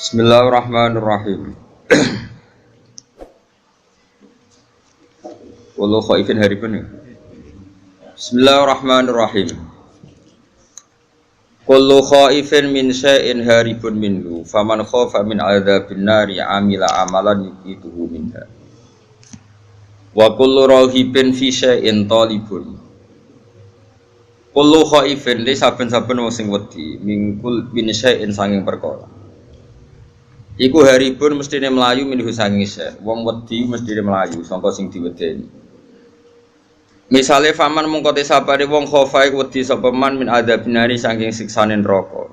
Bismillahirrahmanirrahim. Wallahu khaifin haribun. Bismillahirrahmanirrahim. Kullu khaifin min syai'in haribun minhu faman khafa min adzabin nari amila amalan yuqituhu minha. Wa kullu rahibin fi syai'in talibun. Kullu khaifin li saben-saben wong sing wedi mingkul min syai'in sanging perkara. Iku haribun mestine melayu minhu sanging syai'. Wong wedi mestine melayu sangka sing diwedeni. Misale faman mungko te sapane wong khofa iku wedi sapa man min adzabinari saking siksane neraka.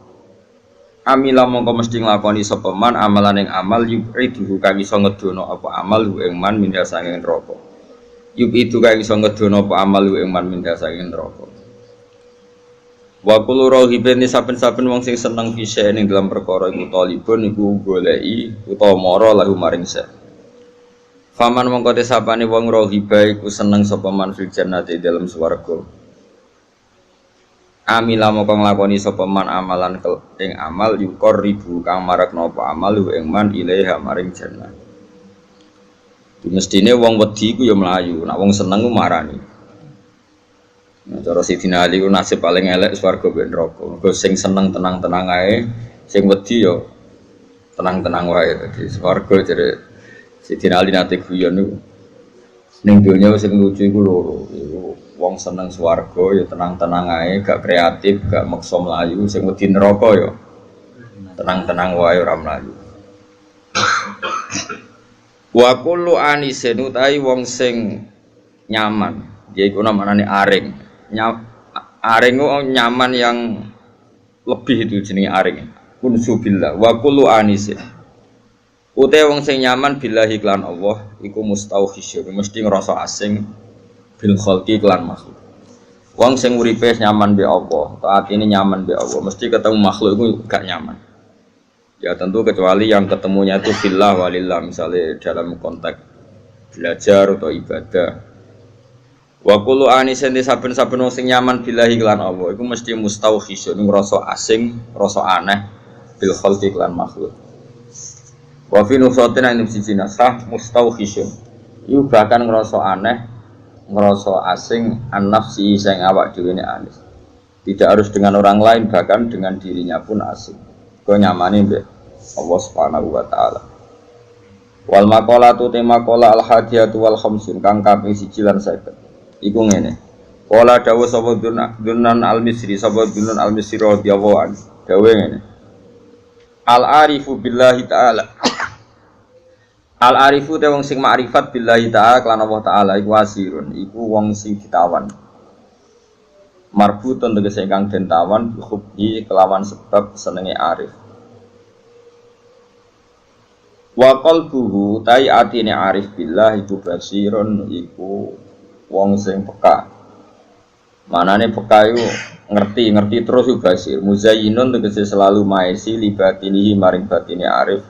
Amila mongko mesti nglakoni sapa man amalan ing amal yubridu kang iso ngedono apa amal ing man min saking neraka. Itu kang iso ngedono apa amal ing man min saking neraka. Wa kullu rahibin saben-saben wong sing seneng fisya ning dalam perkara iku talibun iku goleki utawa mara lahu maring sa. Faman mongko te sapane wong rahiba iku seneng sapa man fil jannati dalam swarga. Amila mongko nglakoni sapa man amalan ing amal yukor ribu kang marakna apa amal ing man ilaiha maring jannah. Mestine wong wedi iku ya mlayu, nek wong seneng ku marani. Cara Sidina Ali ku nasib paling elek swarga mbek neraka. Mergo sing seneng tenang-tenang ae, sing wedi yo tenang-tenang wae. Dadi swarga jare Sidina Ali nate guyon niku. Ning donya sing lucu iku loro. Iku wong seneng swarga ya tenang-tenang ae, gak kreatif, gak maksa mlayu. Sing wedi neraka yo tenang-tenang wae ora mlayu. Wa kullu anisin utahi wong sing nyaman, yaiku namane aring. Aring nyaman yang lebih itu jenenge aring. Unsubillah wa kullu anisin. Ute wong sing nyaman billahi lan Allah iku mustauhisyun, mesti ngrasa asing bil khalqi lan makhluk. Wong sing uripe nyaman be Allah, atine nyaman be Allah, mesti ketemu makhluk iku gak nyaman. Ya tentu kecuali yang ketemunya itu billah walillah, misalnya dalam konteks belajar atau ibadah. Wa kullu anisin saben-saben wong sing nyaman billahi lan Allah iku mesti mustauhisyun ngrasa asing, rasa aneh bil khalqi lan makhluk. Wa fi nusatin ing siji nasah mustauhisyun. Iku bahkan ngrasa aneh, ngrasa asing an-nafsi sing awak dhewe ne aneh. Tidak harus dengan orang lain, bahkan dengan dirinya pun asing. Kok nyamane mbek Allah Subhanahu wa taala. Wal maqalatu tema qala al-hadiyatu wal khamsun kang kaping 1 lan 50. Iku ngene. Qala dawu sapa Dunan al-Misri, sapa Dunan al-Misri radhiyallahu anhu. Dawe ngene. Al-arifu billahi ta'ala. Al-arifu te wong sing makrifat billahi ta'ala lan Allah taala iku asirun, iku wong sing ditawan. Marbutun tegese kang den tawan hubbi kelawan sebab senenge arif. Wa qalbuhu tai atine arif billah iku basirun iku wong sing peka. Manane peka iku ngerti terus iku basir. Muzayyinun tegese selalu maesi libatinihi maring batine arif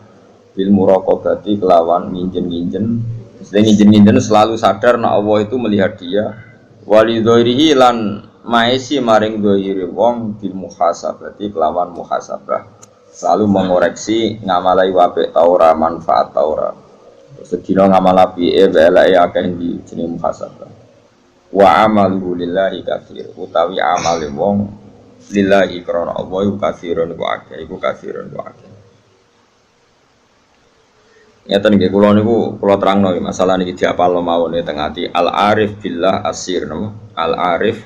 bil muraqabati kelawan nginjen-nginjen. Sing nginjen-nginjen selalu sadar nek Allah itu melihat dia. Walidzairihi lan maesi maring dzahiri wong bil muhasabati kelawan muhasabah. Selalu mengoreksi ngamalai wape ta ora manfaat ta ora. Sedina ngamal apike eleke akeh di jeneng muhasabah. Wa amalu lillahi katsir utawi amale wong lillahi krana Allah iku katsirun wa akeh iku katsirun wa akeh. Nyata nggih kula niku kula terangno masalah niki diapalno mawon teng ati al arif billah asir napa al arif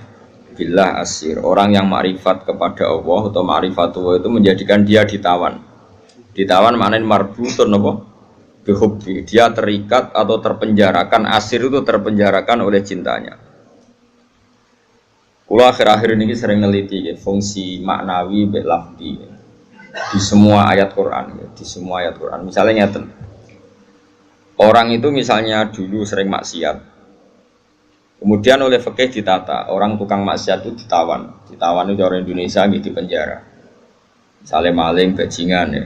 billah asir, orang yang makrifat kepada Allah atau ma'rifatullah itu menjadikan dia ditawan. Ditawan maknanya marbutun apa? Bihubbi, dia terikat atau terpenjarakan. Asir itu terpenjarakan oleh cintanya. Kulo akhir-akhir ini sering neliti fungsi maknawi mbek lafzi di semua ayat Quran, di semua ayat Quran. Misalnya nyata, orang itu misalnya dulu sering maksiat, kemudian oleh fikih ditata, orang tukang maksiat itu ditawan itu orang Indonesia gitu di penjara. Misalnya maling, bajingan ya.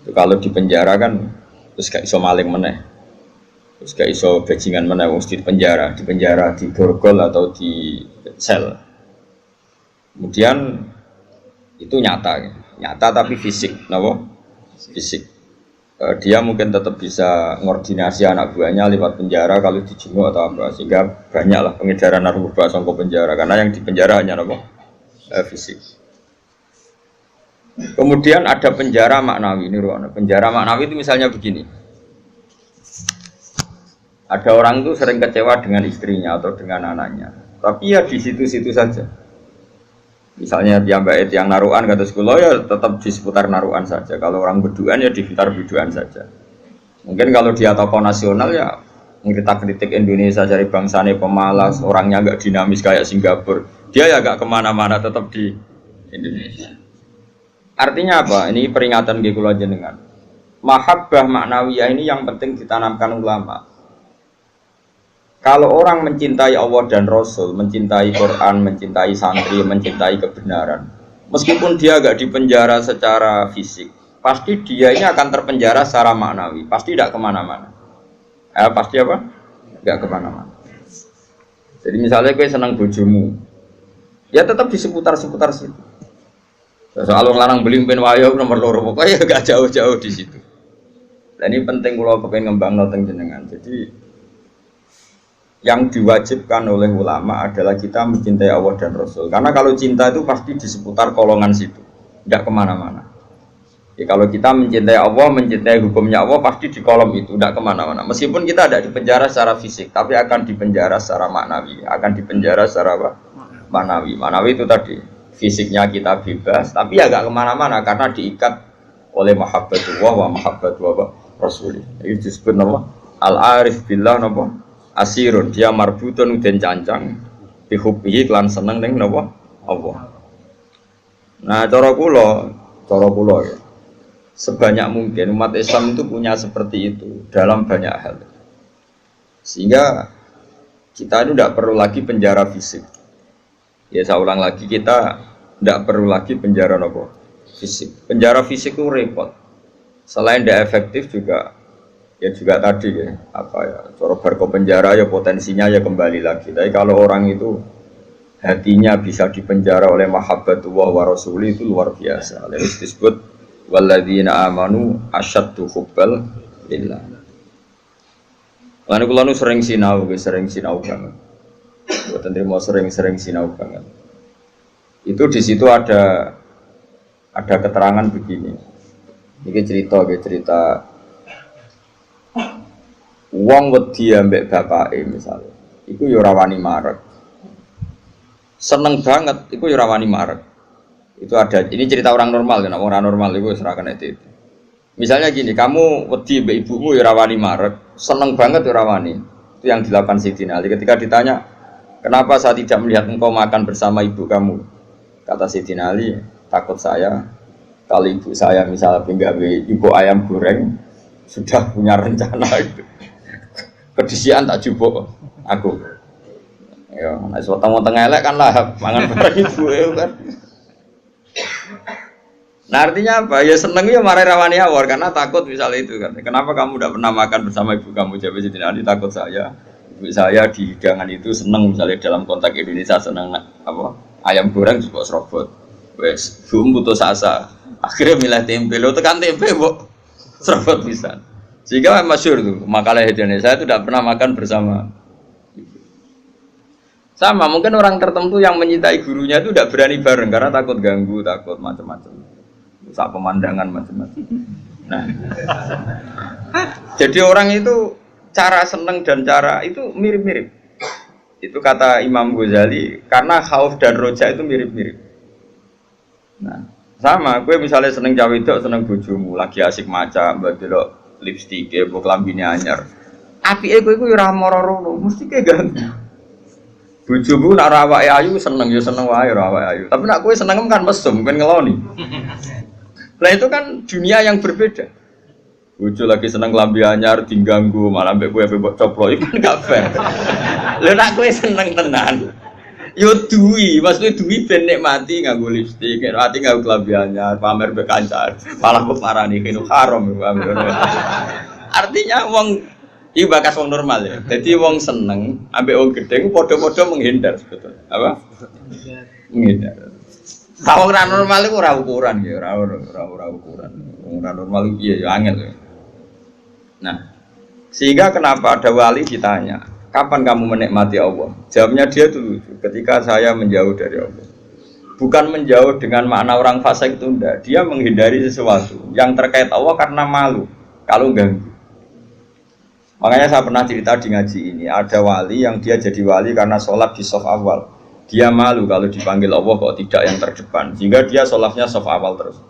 Itu kalau di penjara kan terus gak iso maling meneh. Terus gak iso bajingan meneh mesti di penjara, di borgol atau di sel. Kemudian itu nyata tapi fisik, napa? Fisik. dia mungkin tetap bisa ngordinasi anak buahnya lewat penjara kalau dijenguk atau apa, sehingga banyaklah pengedaran narkoba sangko penjara karena yang di penjara hanya apa? Fisik. Kemudian ada penjara maknawi ini ruang. Penjara maknawi itu misalnya begini. Ada orang itu sering kecewa dengan istrinya atau dengan anaknya, tapi ya di situ-situ saja. Misalnya yang naruhan kata sekolah ya tetap di seputar naruhan saja. Kalau orang berduaan ya di sekitar berduaan saja. Mungkin kalau dia tokoh nasional ya kritik Indonesia dari bangsanya pemalas, orangnya agak dinamis kayak Singapura. Dia ya agak kemana-mana tetap di Indonesia. Artinya apa? Ini peringatan di kula jenengan. Mahabbah maknawiyah ini yang penting ditanamkan ulama. Kalau orang mencintai Allah dan Rasul, mencintai Quran, mencintai santri, mencintai kebenaran, meskipun dia agak dipenjara secara fisik, pasti dia ini akan terpenjara secara maknawi, pasti tidak kemana-mana. Pasti apa? Tidak kemana-mana. Jadi misalnya gue senang bojomu, ya tetap di seputar-seputar situ. Soal larang beling pen wayo nomor loro, pokoknya gak jauh-jauh di situ. Dan ini penting kalau kepengen ngembang noteng jenengan. Jadi yang diwajibkan oleh ulama adalah kita mencintai Allah dan Rasul. Karena kalau cinta itu pasti di seputar kolongan situ, tidak kemana-mana. Ya, kalau kita mencintai Allah, mencintai hukumnya Allah, pasti di kolom itu, tidak kemana-mana. Meskipun kita tidak dipenjara secara fisik, tapi akan dipenjara secara maknawi. Akan dipenjara secara apa? Maknawi. Maknawi itu tadi, fisiknya kita bebas, tapi ya agak kemana-mana karena diikat oleh mahabbatullah wa mahabbatullah Rasul. Itu disebut nama al-arif billah nama asirun, dia marbutun den cancang bihubbihi klan seneng ning napa Allah. Nah, cara kula ya. Sebanyak mungkin umat Islam itu punya seperti itu dalam banyak hal. Sehingga kita itu tidak perlu lagi penjara fisik. Ya saya ulang lagi, kita tidak perlu lagi penjara napa fisik. Penjara fisik itu repot. Selain tidak efektif juga ya juga tadi ya apa ya cara barco penjara ya potensinya ya kembali lagi. Tapi kalau orang itu hatinya bisa dipenjara oleh mahabbatullah wa rasuli itu luar biasa. Lalu disebut walladzina amanu asyaddu hubbal lillah. Lan kula nu sering sinau banget. Mboten trimo sering sinau banget. Itu di situ ada keterangan begini. Ini cerita wong wedi ambek bapake misalnya, iku ya ora wani marek. Seneng banget, iku ya ora wani marek. Itu ada, ini cerita orang normal kan, orang normal itu serahkan itu. Misalnya gini, kamu wedi ambek ibumu ya ora wani marek, seneng banget ya ora wani. Itu yang dilakukan Sayyidina Ali ketika ditanya, kenapa saya tidak melihat engkau makan bersama ibu kamu? Kata Sayyidina Ali, takut saya kalau ibu saya misalnya penggawe ibu ayam goreng sudah punya rencana itu. Kedisian tak jupuk aku. Ya, nek weteng-weteng elek kan lah mangan bareng ibu kan. Nah artinya apa? Ya seneng ya marai rawani awor karena takut misalnya itu kan. Kenapa kamu tidak pernah makan bersama ibu kamu? Jawab Sidina Ali, takut saya. Ibu saya di hidangan itu seneng misalnya dalam konteks Indonesia seneng apa? Ayam goreng juga serobot. Wes, bum putus asa. Akhirnya milih tempe. Lo tekan tempe, kok serobot bisa. Sehingga masyhur tuh makalah hidayah saya itu tidak pernah makan bersama. Sama mungkin orang tertentu yang mencintai gurunya itu tidak berani bareng karena takut ganggu, takut macam-macam, rusak pemandangan macam-macam. Nah, jadi orang itu cara seneng dan cara itu mirip-mirip. Itu kata Imam Ghazali karena khauf dan roja itu mirip-mirip. Nah, sama gue misalnya seneng cawe itu seneng bojomu lagi asik maca mbak delok lipstik ya, mbok lambine anyar. Apike kowe iku ya ora moro-moro, mesti ke ganggu. Bojomu nak awake ayu seneng ya seneng wae ora awake ayu. Tapi nak kowe seneng kan mesum, ben ngeloni. Lah itu kan dunia yang berbeda. Bojo lagi seneng lambi anyar diganggu, malah mbek kowe mbok coplok iku kan gak fair. Lah nak kowe seneng tenan. Yo duwi, maksudnya duwi ben nikmati nganggo lipstik, nikmati nganggo klambi anyar, pamer mbek kancan. Malah kok parani kene haram. Artinya wong iki bakas wong normal ya. Jadi wong seneng ambek wong gedhe padha-padha menghindar sebetulnya. Apa? Menghindar. Wong ora normal iku ora ukuran ya, ora ukuran. Wong ora normal iki ya angel ya. Nah, sehingga kenapa ada wali ditanya, kapan kamu menikmati Allah? Jawabnya dia dulu, ketika saya menjauh dari Allah. Bukan menjauh dengan makna orang fasik itu enggak. Dia menghindari sesuatu yang terkait Allah karena malu kalau ganggu. Makanya saya pernah cerita di ngaji ini, ada wali yang dia jadi wali karena sholat di shaf awal. Dia malu kalau dipanggil Allah kok tidak yang terdepan, sehingga dia sholatnya shaf awal terus.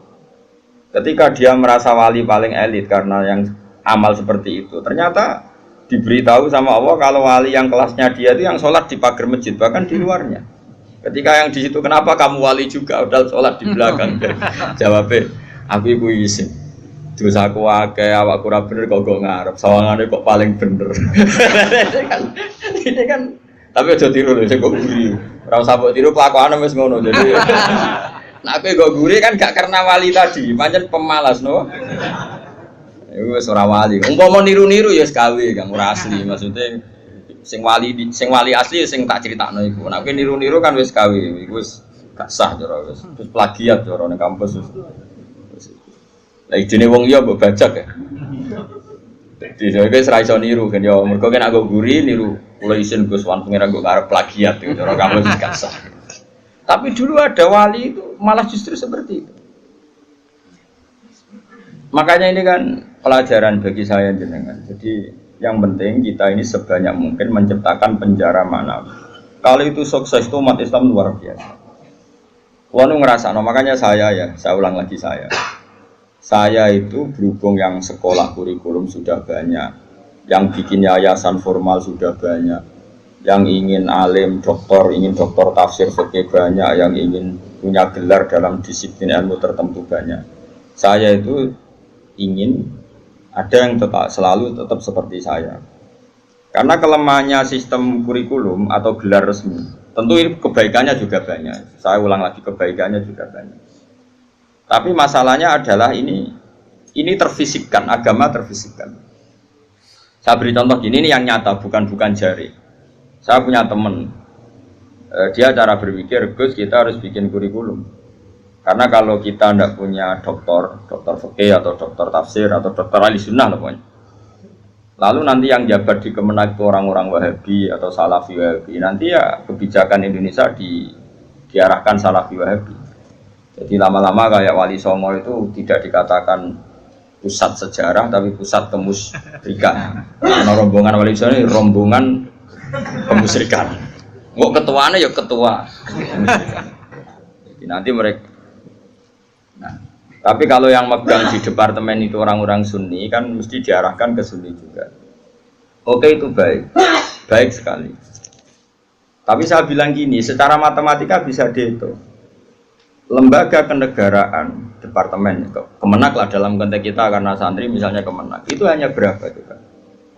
Ketika dia merasa wali paling elit karena yang amal seperti itu, ternyata diberitahu sama Allah kalau wali yang kelasnya dia itu yang sholat di pagar masjid, bahkan di luarnya. Ketika yang di situ, kenapa kamu wali juga udah sholat di belakang? Jawabnya, aku ibu isin. Dosaku akeh, awakku ora bener kok ngarep. Sawangane kok paling bener. Ini kan tapi aja tiru lho, sing kok guri. Ora usah mbok tiru kelakuane wis ngono. Jadi nek kowe kok guri kan gak karena wali tadi, pancen pemalas no. Iku wis ora wali. Umpama niru-niru ya wis gawe, Kang, ora asli. Maksudnya sing wali asli sing tak critakno iku. Nek kowe niru-niru kan wis gawe, iku wis gak sah cara wis. Terus plagiat cara ning kampus wis. Lah idene wong liya mbok bajak ya. Dadi kowe ora iso niru kan ya mergo kan aku guri niru kula isin Gus Wan pengen aku arep plagiat gitu cara kamu gak sah. Tapi dulu ada wali itu malah justru seperti itu. Makanya ini kan pelajaran bagi saya jenengan. Jadi yang penting kita ini sebanyak mungkin menciptakan penjara manawi. Kalau itu sukses itu umat Islam luar biasa. Wanu ngerasa, makanya saya ulang lagi saya itu berhubung yang sekolah kurikulum sudah banyak, yang bikin yayasan formal sudah banyak, yang ingin alim, ingin doktor tafsir fikih banyak, yang ingin punya gelar dalam disiplin ilmu tertentu banyak. Saya itu ingin ada yang selalu tetap seperti saya. Karena kelemahannya sistem kurikulum atau gelar resmi, tentu kebaikannya juga banyak. Saya ulang lagi, kebaikannya juga banyak. Tapi masalahnya adalah ini terfisikkan, agama terfisikkan. Saya beri contoh gini, ini yang nyata, bukan jari. Saya punya teman, dia cara berpikir, Gus kita harus bikin kurikulum. Karena kalau kita tidak punya dokter fikih atau dokter tafsir atau dokter ahli sunnah pokoknya. Lalu nanti yang jabat di Kemenak itu orang-orang Wahabi atau Salafi Wahabi, nanti ya kebijakan Indonesia diarahkan Salafi Wahabi. Jadi lama-lama kayak Wali Songo itu tidak dikatakan pusat sejarah tapi pusat kemusyrikan. Karena rombongan Wali Songo ini rombongan kemusyrikan. Kok ketuanya ya ketua. Jadi nanti mereka. Nah, tapi kalau yang megang di departemen itu orang-orang Sunni kan mesti diarahkan ke Sunni juga. Oke itu baik sekali. Tapi saya bilang gini, secara matematika bisa dihitung. Lembaga kenegaraan, departemen, Kemenak lah dalam konteks kita karena santri misalnya Kemenak, itu hanya berapa itu kan?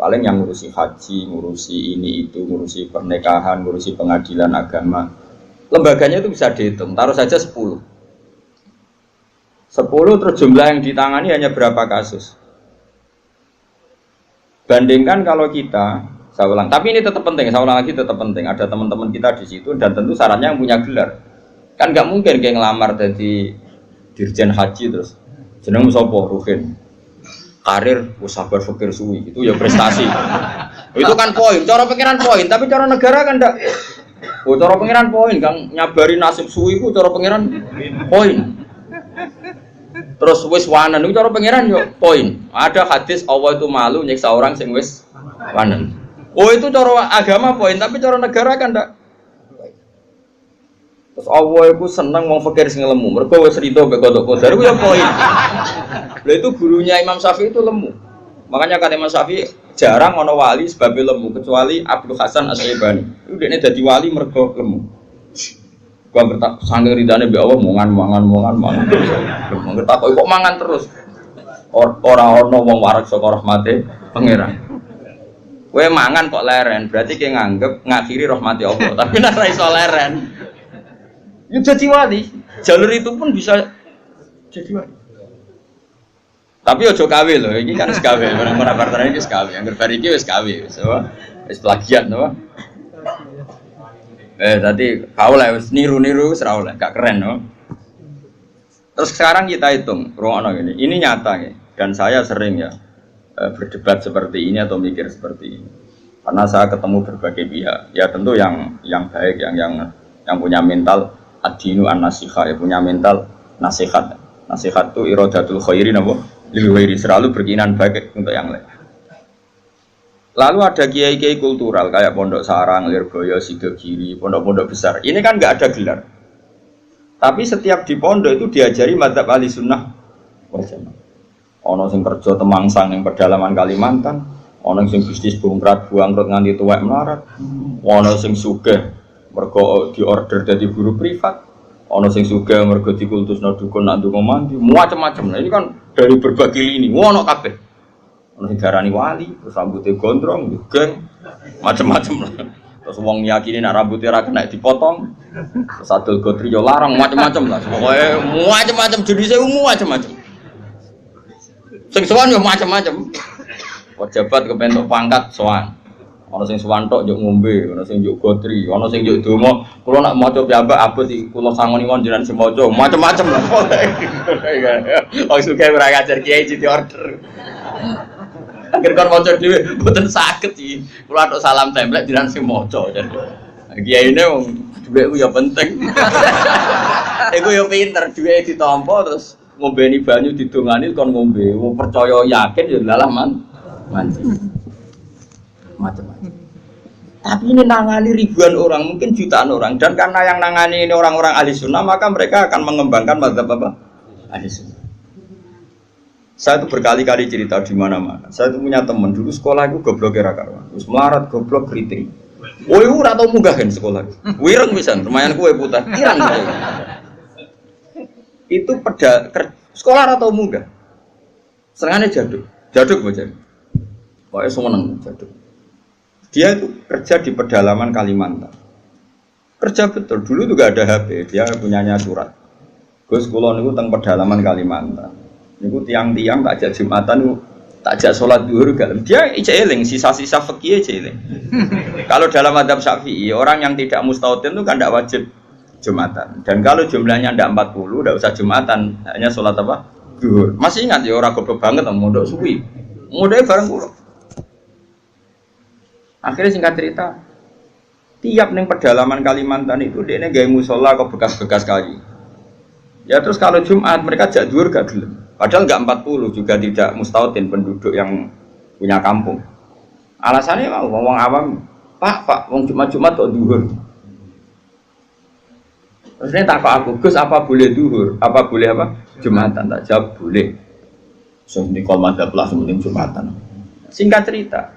Paling yang ngurusi haji, ngurusi ini itu, ngurusi pernikahan, ngurusi pengadilan agama. Lembaganya itu bisa dihitung, taruh saja 10 terus jumlah yang ditangani hanya berapa kasus. Bandingkan kalau kita, saya ulang, tapi ini tetap penting, saya ulang lagi tetap penting, ada teman-teman kita di situ dan tentu syaratnya yang punya gelar. Kan nggak mungkin kayak ngelamar jadi dirjen haji terus jeneng sopo Ruhin karir sabar fikir suwi itu ya prestasi. Itu kan poin, cara pengiran poin, tapi cara negara kan enggak. Cara pengiran poin, Kang nyabari nasib suwi itu cara pengiran poin. Terus wis wanen itu cara pengiran yo poin. Ada hadis Allah itu malu nyiksa orang sing wis wanen. Oh itu cara agama poin, tapi cara negara kan enggak. Terus Allah itu senang mau fakir sing lemu. Mergo wis rido mbek kodok-kodok iku ya poin. Lha itu gurunya Imam Syafi'i itu lemu. Makanya kata Imam Syafi'i jarang ono wali sebab lemu kecuali Abdul Hasan As-Syaibani. Itu dekne dadi wali mergo lemu. Gua bertak sange ridane mbek Allah mangan. Ngertakok kok mangan terus. Ora ono wong warak saka rahmate pangeran. Kowe mangan kok leren, berarti kowe nganggep ngakhiri rahmati Allah. Tapi nek ora iso leren ya jadi wali, jalur itu pun bisa jadi wali. Tapi ojo kawe loh, ini kan sekawe, orang-orang partner ini sekawe, yang berbar ini sekawe, wis plagiat, no. Tadi kau lah, niru serau lah, gak keren, no. Terus sekarang kita hitung, ruang ini nyata ya, dan saya sering ya berdebat seperti ini atau mikir seperti ini. Karena saya ketemu berbagai pihak, ya tentu yang baik, yang punya mental ad-dinu an-nasiha, ya punya mental nasihat. Nasihat itu iradatul khairi napa? Lil khairi, selalu berkeinginan baik untuk yang lain. Lalu ada kiai-kiai kultural kayak Pondok Sarang, Lirboyo, Sidogiri, pondok-pondok besar. Ini kan nggak ada gelar. Tapi setiap di pondok itu diajari madzhab ahli sunnah wal jamaah. Ono sing kerja temangsang yang pedalaman Kalimantan, ono sing bisnis bongkrat buangkrut nganti tuwek melarat, ono sing sugih mergo diorder dadi guru privat, ono sing sugih mergo dikultusno dukun nak ndonga mandi, macam-macam. Nah ini kan dari berbagai lini, ono kabeh. Ono sing darani wali, terus rambutnya gondrong, geng, macam-macam lah. Terus wong yakini nek rambutnya ora kena dipotong, terus adol gotri yo larang, macam-macam lah. Pokoke macam-macam jenisnya macam-macam. Sing sowan yo macam-macam. Pejabat kepentok pangkat sowan. Ana sing sowan tok yo ngombe, ana sing yo gotri, ana sing yo donga. Kula nak maca piyambak abot iki kula sangoni mon jenengan sing maca, macam-macam lah. Wong sugih ora ngajar kiai di order. Akhir kon maca dhewe mboten saged iki. Kula tok salam templek jenengan sing maca. Kiyaine wong dhuwitku ya penting. Iku yo pinter, dhuwite ditampa terus ngombeni banyu didongani kon ngombe. Wong percaya yakin ya lalah mandi. Macam-macam. Tapi ini nangani ribuan orang, mungkin jutaan orang. Dan karena yang nangani ini orang-orang ahli sunnah, maka mereka akan mengembangkan madzhab apa? Ahli sunnah. Saya itu berkali-kali cerita di mana-mana. Saya itu punya teman dulu sekolah itu goblok era karuan. Terus melarat goblok keriting. Woi ora tau munggah kan sekolah. Wireng pisan, lumayan kue putar. Irang. Itu sekolah atau munggah. Serangane jaduk bocah. Pokoknya seneng jaduk. Dia itu kerja di pedalaman Kalimantan. Kerja betul. Dulu juga ada HP. Dia punyanya surat. Gus kula niku teng pedalaman Kalimantan. Niku tiang-tiang tak ajak Jumatan, tak ajak sholat zuhur gak. Dia eling sisa-sisa fikih eling. Kalau dalam madzhab Syafi'i, orang yang tidak mustautin itu kan tidak wajib Jumatan. Dan kalau jumlahnya tidak 40, tidak usah Jumatan, hanya sholat apa? Zuhur. Masih ingat ya orang goblok banget mondok suwi. Mondoknya bareng kula. Akhirnya singkat cerita, tiap ning pedalaman Kalimantan itu dia gawe musola kok bekas-bekas kayu. Ya terus kalau Jumat mereka ajak zuhur gak gelem. Padahal enggak 40 juga tidak mustautin penduduk yang punya kampung. Alasannya wong awam, Pak, wong Jumat kok zuhur. Terus ini tak aku, Gus apa boleh zuhur? Apa boleh apa? Jumatan, tak jawab boleh. So ini kalau madzhab lah sementing Jumatan. Singkat cerita,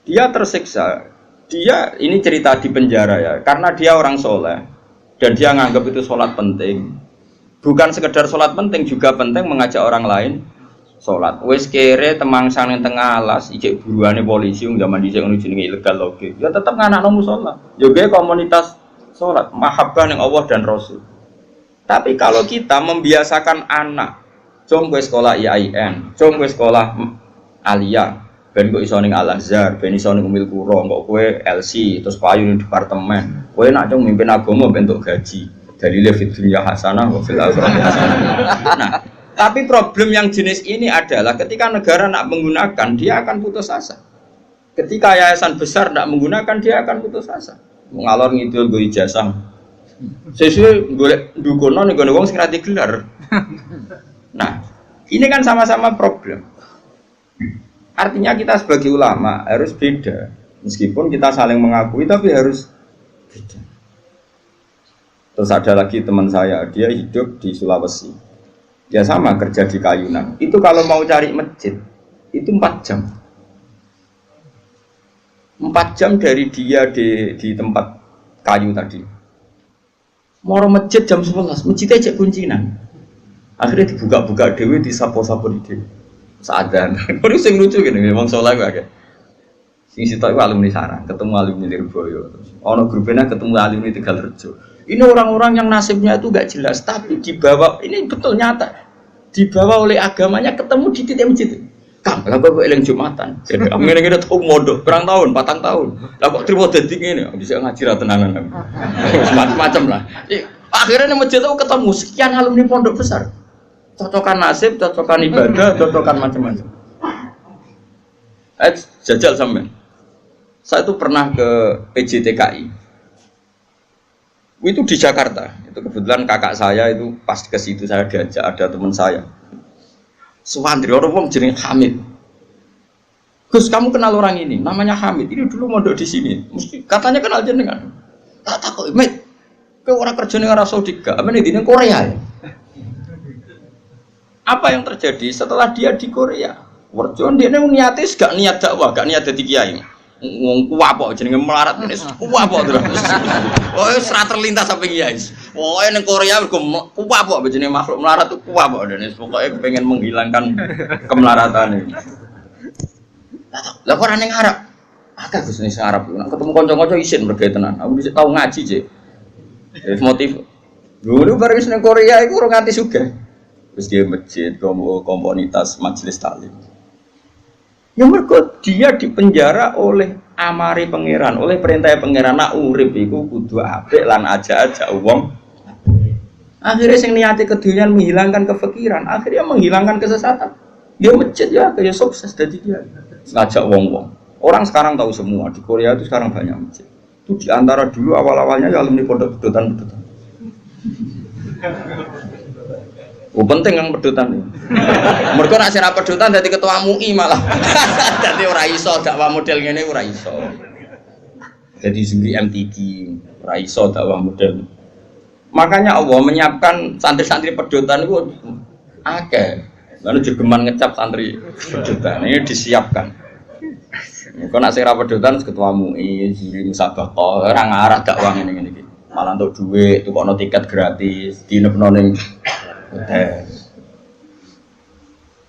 dia tersiksa. Dia ini cerita di penjara ya, karena dia orang soleh dan dia nganggap itu sholat penting. Bukan sekedar sholat penting, juga penting mengajak orang lain sholat. Wes kere temangsang yang tengah alas, ijek buruannya polisi, zaman dicek jenenge ilegal oke. Ya tetap nganak nomu sholat. Juga komunitas sholat, mahabbah yang Allah dan Rasul. Tapi kalau kita membiasakan anak, jom gue sekolah IAIN, jom gue sekolah Aliyah, ben gue iso ning Al Azhar, ben iso ning Umil Qura, kok gue LC, terus payu ning departemen. Gue nak jom mimpin agama bentuk gaji. Dari lefit dunia hasanah, wafil akhirati hasanah. Nah, tapi problem yang jenis ini adalah ketika negara nak menggunakan, dia akan putus asa. Ketika yayasan besar nak menggunakan, dia akan putus asa. Mengalor ngidul gue ijazah. Sesuai gue dukono nih gue wong sing ra digelar. Nah, ini kan sama-sama problem. Artinya kita sebagai ulama harus beda. Meskipun kita saling mengakui, tapi harus beda. Terus ada lagi teman saya, dia hidup di Sulawesi. Ya sama, kerja di Kayunan. Itu kalau mau cari masjid, itu 4 jam. 4 jam dari dia di tempat kayu tadi. Mau masjid jam 11, masjidnya cek kuncinan. Akhirnya dibuka-buka dewe, disapo-sapo di dewe. Seadan. Ini sing lucu gini, memang soalnya gue agak. Sing sitok itu alumni Sarang, ketemu alumni Lirboyo. Ono grupnya ketemu alumni Tegalrejo. Ini orang-orang yang nasibnya itu gak jelas, tapi dibawa, ini betul nyata, dibawa oleh agamanya ketemu di titik masjid. Kang, lah kok eling Jumatan. Jadi ngene-ngene tau mondok, berang tahun, 4 tahun. Lah kok trimo dadi ngene, bisa ngaji ra tenanan. Macam-macam lah. Akhirnya masjid itu ketemu sekian alumni pondok besar. Cocokan nasib, cocokan ibadah, cocokan macam-macam. Jajal sampean. Saya itu pernah ke PJTKI. Itu di Jakarta. Itu kebetulan kakak saya itu pas ke situ saya diajak ada teman saya. Suwandri orang wong jeneng Hamid. Gus, kamu kenal orang ini? Namanya Hamid. Ini dulu mondok di sini. Mesti katanya kenal jenengan. Tak takut, Met. Ke orang kerja ning Arab Saudi gak? Apa ini Korea ya? Apa yang terjadi setelah dia di Korea? Warjon dia niatis gak niat dakwah, gak niat dadi kiai. Wong kuwapok jenenge melarat ini kuwapok terus. Oh, serat terlintas sampai kiai. Pokoke ning Korea kuwapok jenenge makhluk melarat tuh kuwapok dene. Pokoke pengen menghilangkan kemelaratan ini. Lah kok ora ning Arab? Akeh Gus ning Arab. Nek ketemu kanca-kanca isin mergo tenan. Aku dhisik tau ngaji, Cek. Wis motif. Dulu bareng ning Korea iku ora nganti sugih. Terus dia masjid, komunitas majelis taklim. Ya mergo dia dipenjara oleh amari pangeran, oleh perintah pangeran nak urip iku kudu apik lan aja-aja wong. Akhirnya sing niate kedunyan menghilangkan kefikiran, akhirnya menghilangkan kesesatan. Dia masjid ya kayak sukses dari dia. Ngajak wong-wong. Orang sekarang tahu semua di Korea itu sekarang banyak masjid. Itu diantara dulu awal-awalnya ya alumni pondok pedotan-pedotan. Oh penting yang pedotan. Mereka nak sira pedotan jadi ketua MUI malah. Jadi ora iso dakwah model ngene ora iso. Jadi juri MTQ ora iso dakwah model. Makanya Allah menyiapkan santri-santri pedotan itu akeh. Lalu jegeman ngecap santri pedotan ini disiapkan. Kau nak sira pedotan ketua MUI, juri musabaqah, orang ngarah dakwah ngene iki. Malah untuk duit, tukokno tiket gratis, dinepno ning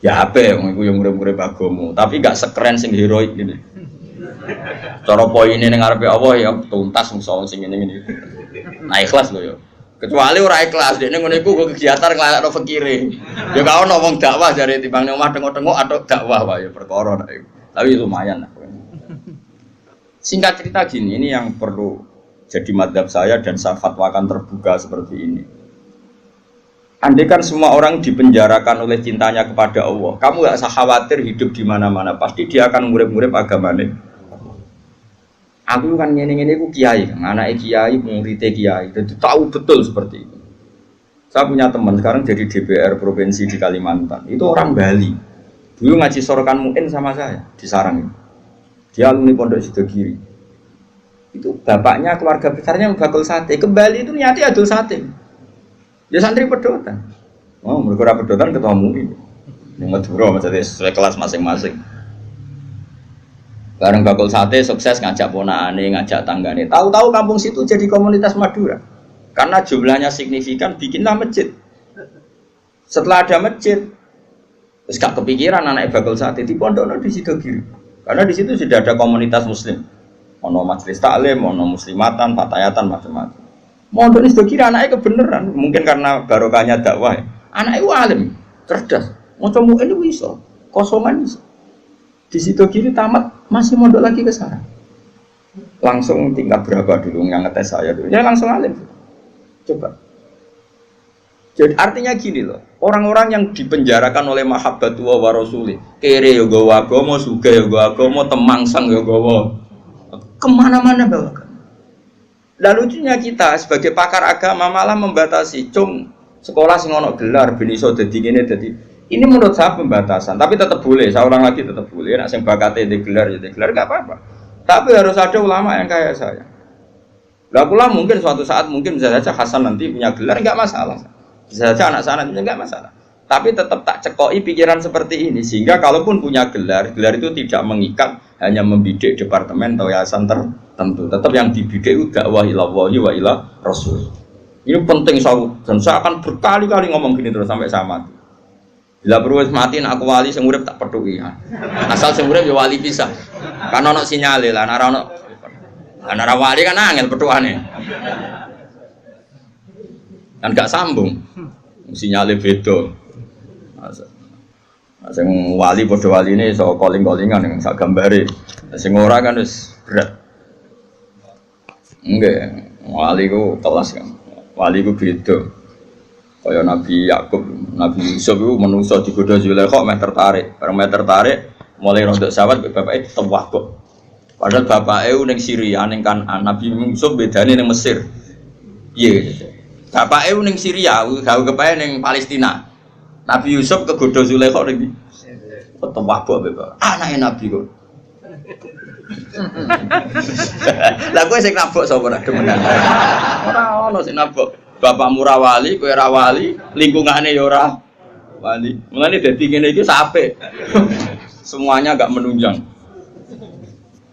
ya apa yang itu yang murid-murid agama, tapi gak sekeren sing heroik gini. Cara poinnya yang ngarepe Allah ya tuntas musuh sing ini. Nah ikhlas loh ya. Kecuali orang ikhlas, dia ngono iku kegiatan ngelakno fikire. Ya gak ono wong dakwah jare timbang ning omah tengok-tengok atau dakwah wae ya perkara nek. Tapi lumayan lah. Singkat cerita gini, ini yang perlu jadi madhab saya dan saya fatwakan terbuka seperti ini. Andai kan semua orang dipenjarakan oleh cintanya kepada Allah, kamu gak usah khawatir hidup di mana-mana, pasti dia akan murid-murid agamanya. Aku kan ngene-ngene aku kiai, anaknya kiai, muridnya kiai, jadi tahu betul seperti itu. Saya punya teman sekarang jadi DPR provinsi di Kalimantan, itu orang Bali. Dulu ngaji sorokan muin sama saya di Sarang. Dia alumni Pondok Sidogiri. Itu bapaknya keluarga besarnya bakul sate. Ke Bali itu niatnya adul sate. Ya santri pedotan. Oh, mereka pedotan ketua MUI. Yang Madura maksudnya sesuai kelas masing-masing. Bareng bakul sate sukses ngajak ponakane, ngajak tanggane. Tahu-tahu kampung situ jadi komunitas Madura. Karena jumlahnya signifikan, bikinlah masjid. Setelah ada masjid, terus gak kepikiran anak bakul sate di pondokno di Sidogiri. Karena di situ sudah ada komunitas muslim. Ono majelis taklim, ono muslimatan, fatayatan, macam-macam. Mondok ini Sidogiri anaknya kebenaran, mungkin karena barokahnya dakwah. Ya. Anaknya itu alim, cerdas. Mau coba ini bisa, kosongan bisa. Di Sidogiri tamat masih mondok lagi ke sana. Langsung tingkat berapa dulu yang ngetes saya dulu? Ya langsung alim. Coba. Jadi artinya gini loh, orang-orang yang dipenjarakan oleh mahabbatullah wa rasulih, kere ya gawa agama, suga ya gawa agama, temangsang ya gawa, kemana-mana bawa. Lalu lucunya kita sebagai pakar agama malah membatasi, cung sekolah sing ono gelar, ben iso dadi ngene dadi. Ini menurut saya pembatasan, tapi tetap boleh. Saya ulang lagi tetap boleh. Nek sing bakate di gelar ya di gelar enggak apa-apa. Tapi harus ada ulama yang kayak saya. Lah pula mungkin suatu saat mungkin bisa saja Hasan nanti punya gelar enggak masalah. Bisa saja anak sana punya enggak masalah. Tapi tetap tak cekoi pikiran seperti ini sehingga kalaupun punya gelar, gelar itu tidak mengikat hanya membidik departemen atau yayasan tertentu. Tetap yang dibidik itu dakwah ilallahi wa ila rasul. Ini penting dan saya akan berkali-kali ngomong gini terus sampai saya mati. Bila perlu mati aku wali sing urip tak peduli. Asal sing urip ya wali pisah. Kan ono sinyale lah nek ono ana wali kan angel petuane. Kan gak sambung. Sinyale beda. Sing wali padha waline iso calling-callingan ning sak gambare. Sing ora kan wis berat. Enggak, wali ku kelas kan. Wali ku beda. Kaya Nabi Yakub, Nabi Yusuf itu manusia digoda Zulaikha meh tertarik. Bareng meh tertarik, Mulai rontok sahabat bapake tewah. Padahal bapake ning Syria ning Kanaan, Nabi Yusuf bedane ning Mesir. Piye gitu. Bapake ning Syria, gawe kepae ning Palestina. Nabi Yusuf kegodho Zulaikha ning ndi? Tewah bapak. Anake Nabi kok. Lah kowe sing nabok sapa ora demenan. Ora ono sing nabok. Bapakmu ra wali, kowe ra wali, lingkungane ya ora wali. Mulane dadi ngene iki sapek. Semuanya enggak menunjang.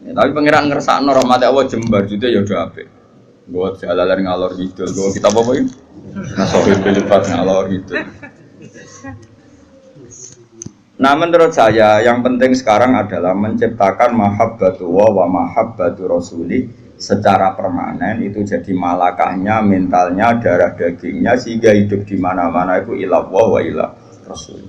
Ya, tapi pangeran ngersakno rahmat Allah jembar jute ya udah apik. Buat jalalan ngalor gitu. Gua kita apa iki? Nasohil belipat ngalor gitu. Nah menurut saya yang penting sekarang adalah menciptakan mahabbatullah wa mahabbatu rasuli secara permanen itu jadi malakahnya, mentalnya, darah dagingnya sehingga hidup di mana-mana itu ilallah wa ilah rasul.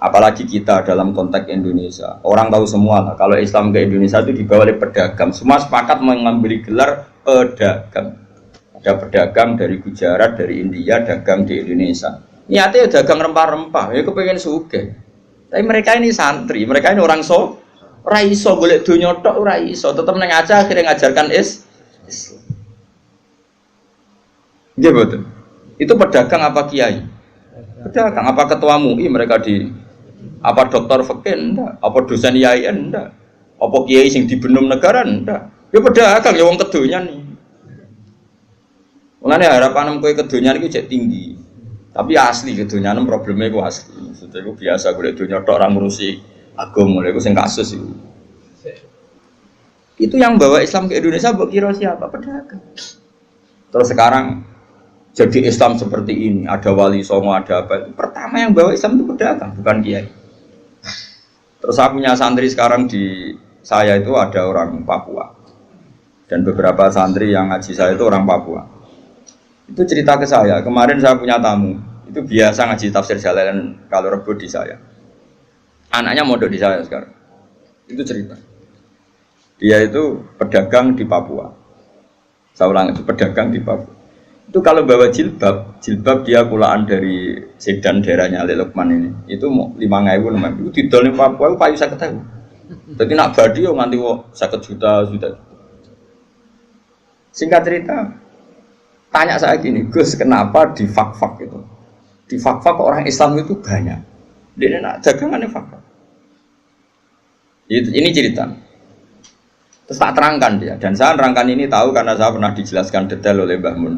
Apalagi kita dalam konteks Indonesia, orang tahu semua lah, kalau Islam ke Indonesia itu dibawa oleh pedagang. Semua sepakat mengambil gelar pedagang. Ada pedagang dari Gujarat, dari India, dagang di Indonesia. Niatnya ya dagang rempah-rempah, ya kepengen sugih. Tapi mereka ini santri, mereka ini orang ora iso golek donya tok ora iso, tetep nang aja akhirnya ngajarkan Islam. Nggih betul. Itu pedagang apa kiai? Pedagang apa ketua MUI mereka di apa dokter fikih enggak, apa dosen IAIN enggak, apa kiai sing dibenum negara enggak. Ya pedagang ya wong kedonyan nih. Mulane harapan kowe kedonyan iki jek tinggi. Tapi asli kedonyan probleme iku asli. Maksudnya iku biasa golek donya tok ora ngurusi agama, iku sing kasus iku. Itu yang bawa Islam ke Indonesia mbok kira siapa? Pedagang. Terus sekarang jadi Islam seperti ini, ada wali songo, ada apa. Pertama yang bawa Islam itu pedagang, bukan kiai. Terus saya punya santri sekarang di saya itu ada orang Papua. Dan beberapa santri yang ngaji saya itu orang Papua. Itu cerita ke saya, kemarin saya punya tamu. Itu biasa ngaji tafsir Jalalain kalau Rebo di saya. Anaknya mondok di saya sekarang. Itu cerita. Dia itu pedagang di Papua. Saya ulang itu pedagang di Papua. Itu kalau bawa jilbab dia kulaan dari Sedan daerahnya Ali Lukman ini. Itu mau 5.000 namanya. Itu didol di Papua itu payu 50.000. Jadi nak badi yo nganti 50 juta. Singkat cerita, tanya saya gini, Gus, kenapa di fak-fak itu? Di fak-fak orang Islam itu banyak. Dia nak dagangannya fak-fak. Ini cerita. Terus tak terangkan dia, dan saya terangkan ini tahu karena saya pernah dijelaskan detail oleh Mbah Mun.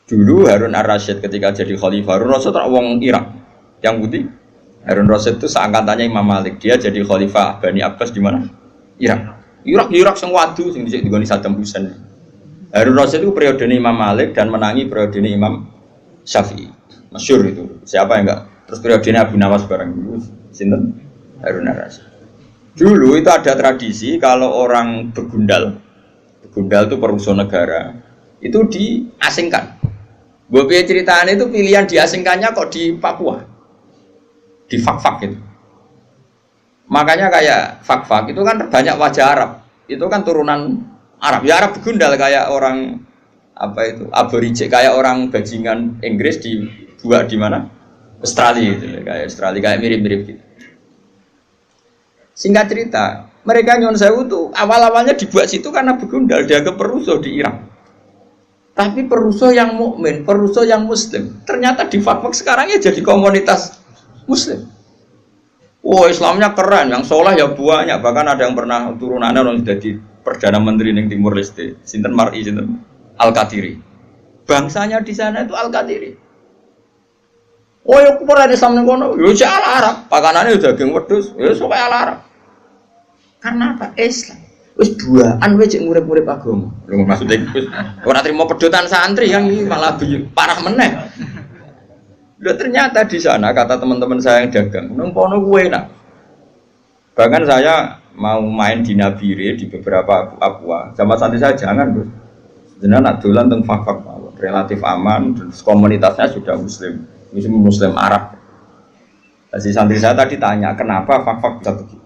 Dulu Harun Ar-Rasyid ketika jadi khalifah, Harun Rasyid orang Irak, yang putih. Harun Rasyid itu seangkatannya Imam Malik, dia jadi khalifah Bani Abbas di mana? Irak sing wadu sing dhisik digoni Saddam Hussein. Harun Rasyid itu periode Imam Malik dan menangi periode Imam Syafi'i. Masyhur itu. Siapa yang enggak? Terus periode Abu Nawas bareng dulu sinten? Harun Ar-Rasyid. Dulu itu ada tradisi kalau orang begundal itu perusahaan negara, itu diasingkan. Bobby ceritanya itu pilihan diasingkannya kok di Papua, di fak-fak itu. Makanya kayak fak-fak itu kan banyak wajah Arab, itu kan turunan Arab. Ya Arab begundal kayak orang apa itu aborigin, kayak orang bajingan Inggris dibuat di mana? Australia gitu, kayak Australia kayak mirip-mirip gitu. Singkat cerita, mereka nyon sewu tuh awal-awalnya dibuat situ karena begundal, dianggap perusuh di Irak. Tapi perusuh yang mukmin, perusuh yang muslim, ternyata di fak-fak sekarang ya jadi komunitas muslim. Oh Islamnya keren, yang sholah ya banyak, bahkan ada yang pernah turunannya orang jadi perdana menteri di Timur Leste, sinten Mar'i, sinten Al-Qadiri. Bangsanya di sana itu Al-Qadiri. Oh ya kumpulnya Islam kono, ya ala Arab, pakanannya udah daging wedhus, ya supaya ala Arab. Karena apa? Islam. Wis duaan wis cek murid-murid agama. Lho maksudnya wis ora trimo pedotan santri yang ini malah parah meneh. Lho ternyata di sana kata teman-teman saya yang dagang, nang kono kuwe enak. Bahkan saya mau main di Nabire di beberapa Papua. Sama santri saya jangan, Bos. Jenengan nak dolan teng fak-fak relatif aman dan komunitasnya sudah muslim Arab. Si santri saya tadi tanya, kenapa fak-fak bisa begitu?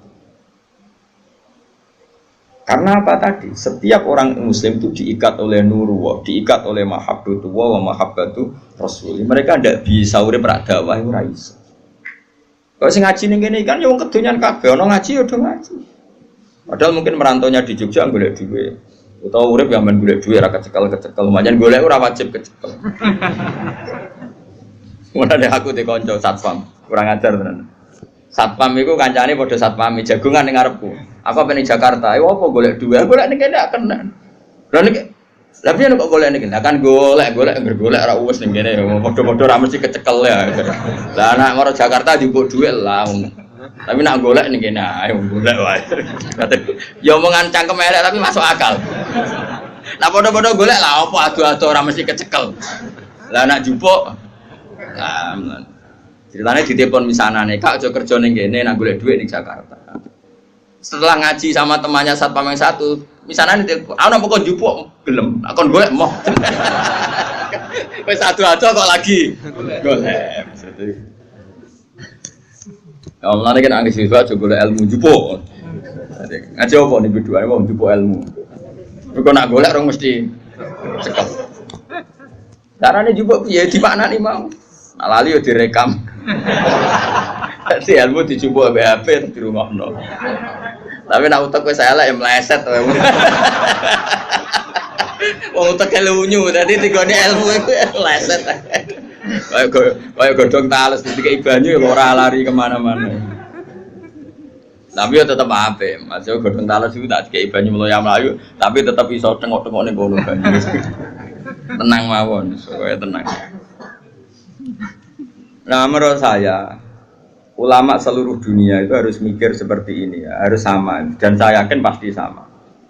Karena apa tadi? Setiap orang muslim itu diikat oleh nurullah, diikat oleh mahabbatullah wa mahabbatu rasul. Mereka tidak bisa urip rak dakwah ora iso. Kalau sing ngaji ning kene kan ya wong kedonyan kabeh, ana ngaji ya do ngaji. Padahal mungkin merantaunya di Jogja golek duit. Utawa urip ya men golek duit ra kecekel-kecekel, lumayan golek ora wajib kecekel. Mulane aku di kanca satpam, kurang ajar tenan. Satpam iku kancane padha satpam jagongan ning ngarepku. Aku apa ning Jakarta, ayo apa golek duit? Golek ning kene gak kena. Lah nek lha piye kok golek ning kene? Kan golek ora wis ning kene padha-padha ra mesti kecekel ya. Lah anak maro Jakarta njupuk duit lah. Tapi nak golek ning kene ayo golek wae. Ya omongan cangkem elek tapi masuk akal. Lah padha-padha golek lah apa adu-adu ora mesti kecekel. Lah nak njupuk ceritanya di telepon misanane, Kak aja kerja ning kene nak golek duit ning Jakarta. Setelah ngaji sama temannya satpam yang satu, misanane telepon, ana apa kok njupuk gelem, akon golek moh. Wis adu-adu kok lagi golek. Ya Allah kan anggere siswa aja golek ilmu njupuk. Ngaji apa ning biduane wong njupuk ilmu. Kok nak golek rong mesti cekel. Carane njupuk piye dimaknani mau? Nak lali yo direkam. Dadi ilmu dijupuk HP dirungokno. Tapi nak utek wis elek ya meleset wae. Wong utek lunyu dadi digone ilmu iku meleset. Kayak godhong tales dikai banyu ora lari kemana-mana. Tapi yo tetep apik. Masuk godhong tales iku tak dikai banyu mlayu, tapi tetep iso tengok-tengok ning kono banyu. Tenang mawon, supaya tenang. Nah, menurut saya ulama seluruh dunia itu harus mikir seperti ini ya, harus sama. Dan saya yakin pasti sama.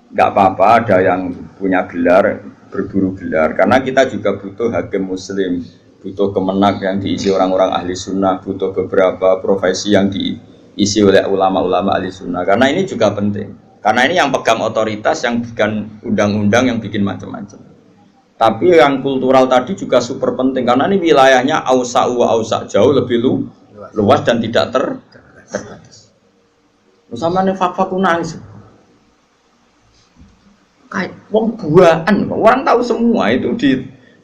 Enggak apa-apa ada yang punya gelar, berburu gelar. Karena kita juga butuh hakim muslim, butuh kemenak yang diisi orang-orang ahli sunnah, butuh beberapa profesi yang diisi oleh ulama-ulama ahli sunnah. Karena ini juga penting. Karena ini yang pegang otoritas, yang bikin undang-undang, yang bikin macam-macam. Tapi yang kultural tadi juga super penting karena ini wilayahnya ausa jauh lebih luas dan tidak terbatas. Sama nih fakta nangis. Kayak wong buaan, orang tahu semua itu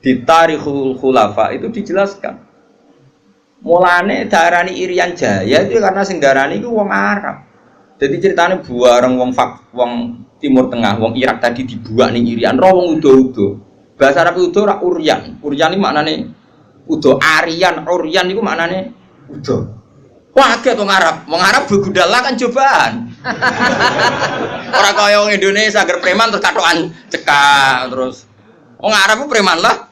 di Tarikhul Khulafa itu dijelaskan. Mulane darani Irian Jaya itu karena sing darani itu wong Arab. Jadi ceritanya buareng wong Timur Tengah, wong Irak tadi dibuat ning Irian, ro wong udo-udo. Bahasa Arab udo ora uryan. Uryan iki maknane udo, Aryan, uryan iku maknane udo. Kaget wong Arab. Wong Arab begudala kan cobaan. Ora kaya wong Indonesia agar preman terus katokan cekak terus. Wong Arab ku preman lah.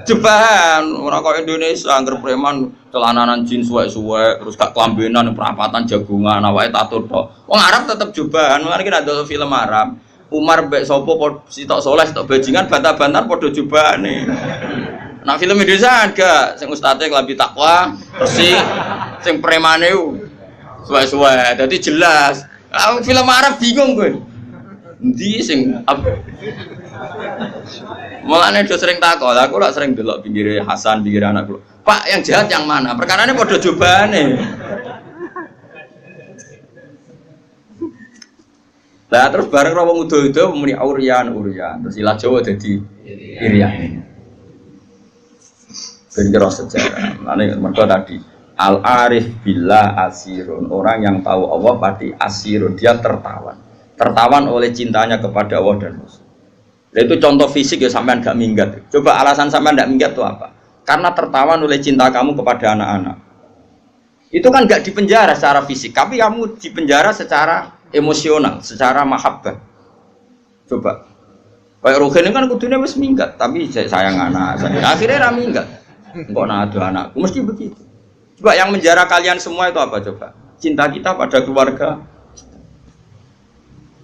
Cobaan. Ora kaya Indonesia agar preman celananan jin suwek-suwek terus gak kelambenan perapatan jagungan awake tato tok. Wong Arab tetep cobaan. Mulane kita ada film Arab. Umar mbek sapa sitok soleh sitok bajingan bantah-bantar padha jobane. Nah film Indonesia agak sing ustate klambi takwa, bersih, sing premane suwe-suwe. Dadi jelas. Film Arab bingung kowe. Endi sing mulane do sering takok, aku lak sering delok pinggire Hasan, pinggire anak kula. Pak yang jahat yang mana? Perkarane padha jobane. Lah terus bareng wong udo-udo muni uryan. Terus ilah Jawa dadi Irian. Ben kira sejarah. Mane mergo tadi al-arif billah asirun. Orang yang tahu Allah pasti asirun, dia tertawan. Tertawan oleh cintanya kepada Allah dan Rasul. Itu contoh fisik ya sampean gak minggat. Coba alasan sampean gak minggat itu apa? Karena tertawan oleh cinta kamu kepada anak-anak. Itu kan gak dipenjara secara fisik, tapi kamu dipenjara secara emosional, secara mahabbah. Coba, kayak Ruhin kan kudune wis minggat, tapi sayang anak, akhirnya ra minggat. Kok ada anakku, mesti begitu. Coba yang menjara kalian semua itu apa coba? Cinta kita pada keluarga.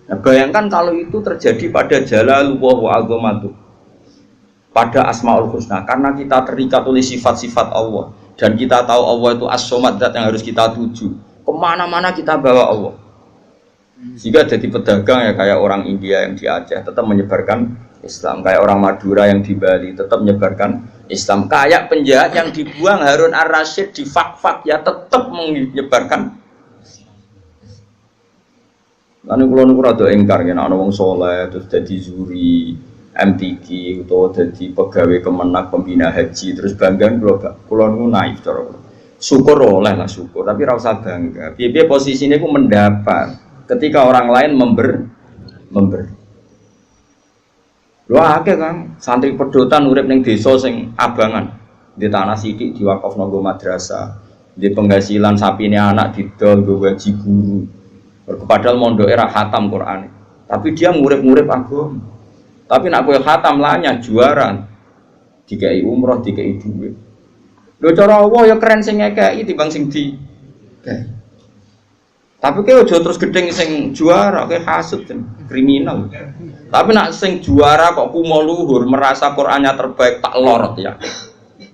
Nah, bayangkan kalau itu terjadi pada Jalalullah wa azamatuh, pada Asmaul Husna, karena kita terikat oleh sifat-sifat Allah dan kita tahu Allah itu as-somad, zat yang harus kita tuju. Kemana-mana kita bawa Allah. Jika jadi pedagang ya kayak orang India yang di Aceh tetap menyebarkan Islam, kayak orang Madura yang di Bali tetap menyebarkan Islam, kayak penjahat yang dibuang Harun Ar-Rasyid di Fak-Fak ya tetap menyebarkan. Lalu kalau nukur ada engkar ya, ana wong soleh terus jadi juri MTQ atau jadi pegawai kemenak pembina haji terus banggaan kalau nukur naif cara. syukur oleh lah syukur, tapi ora usah bangga. Piye-piye posisinya ku mendapat ketika orang lain memberi. Lho akeh Kang, santri pedotan urip ning desa sing abangan. Di tanah sithik diwakafno nggo madrasah. Di penghasilan sapine anak didol nggo gaji guru. Padahal mondoke ra khatam Quran. Tapi dia ngurip-ngurip agama. Tapi nak kowe khatam lanya juara. Dikai umroh, dikai duit. Lho cara Allah ya keren sing ngekeki timbang sing di. Tapi kowe aja terus gedeng sing juara, kowe hasud kriminal. Tapi nak sing juara kok kumo luhur, merasa Qur'annya terbaik, tak lorot ya.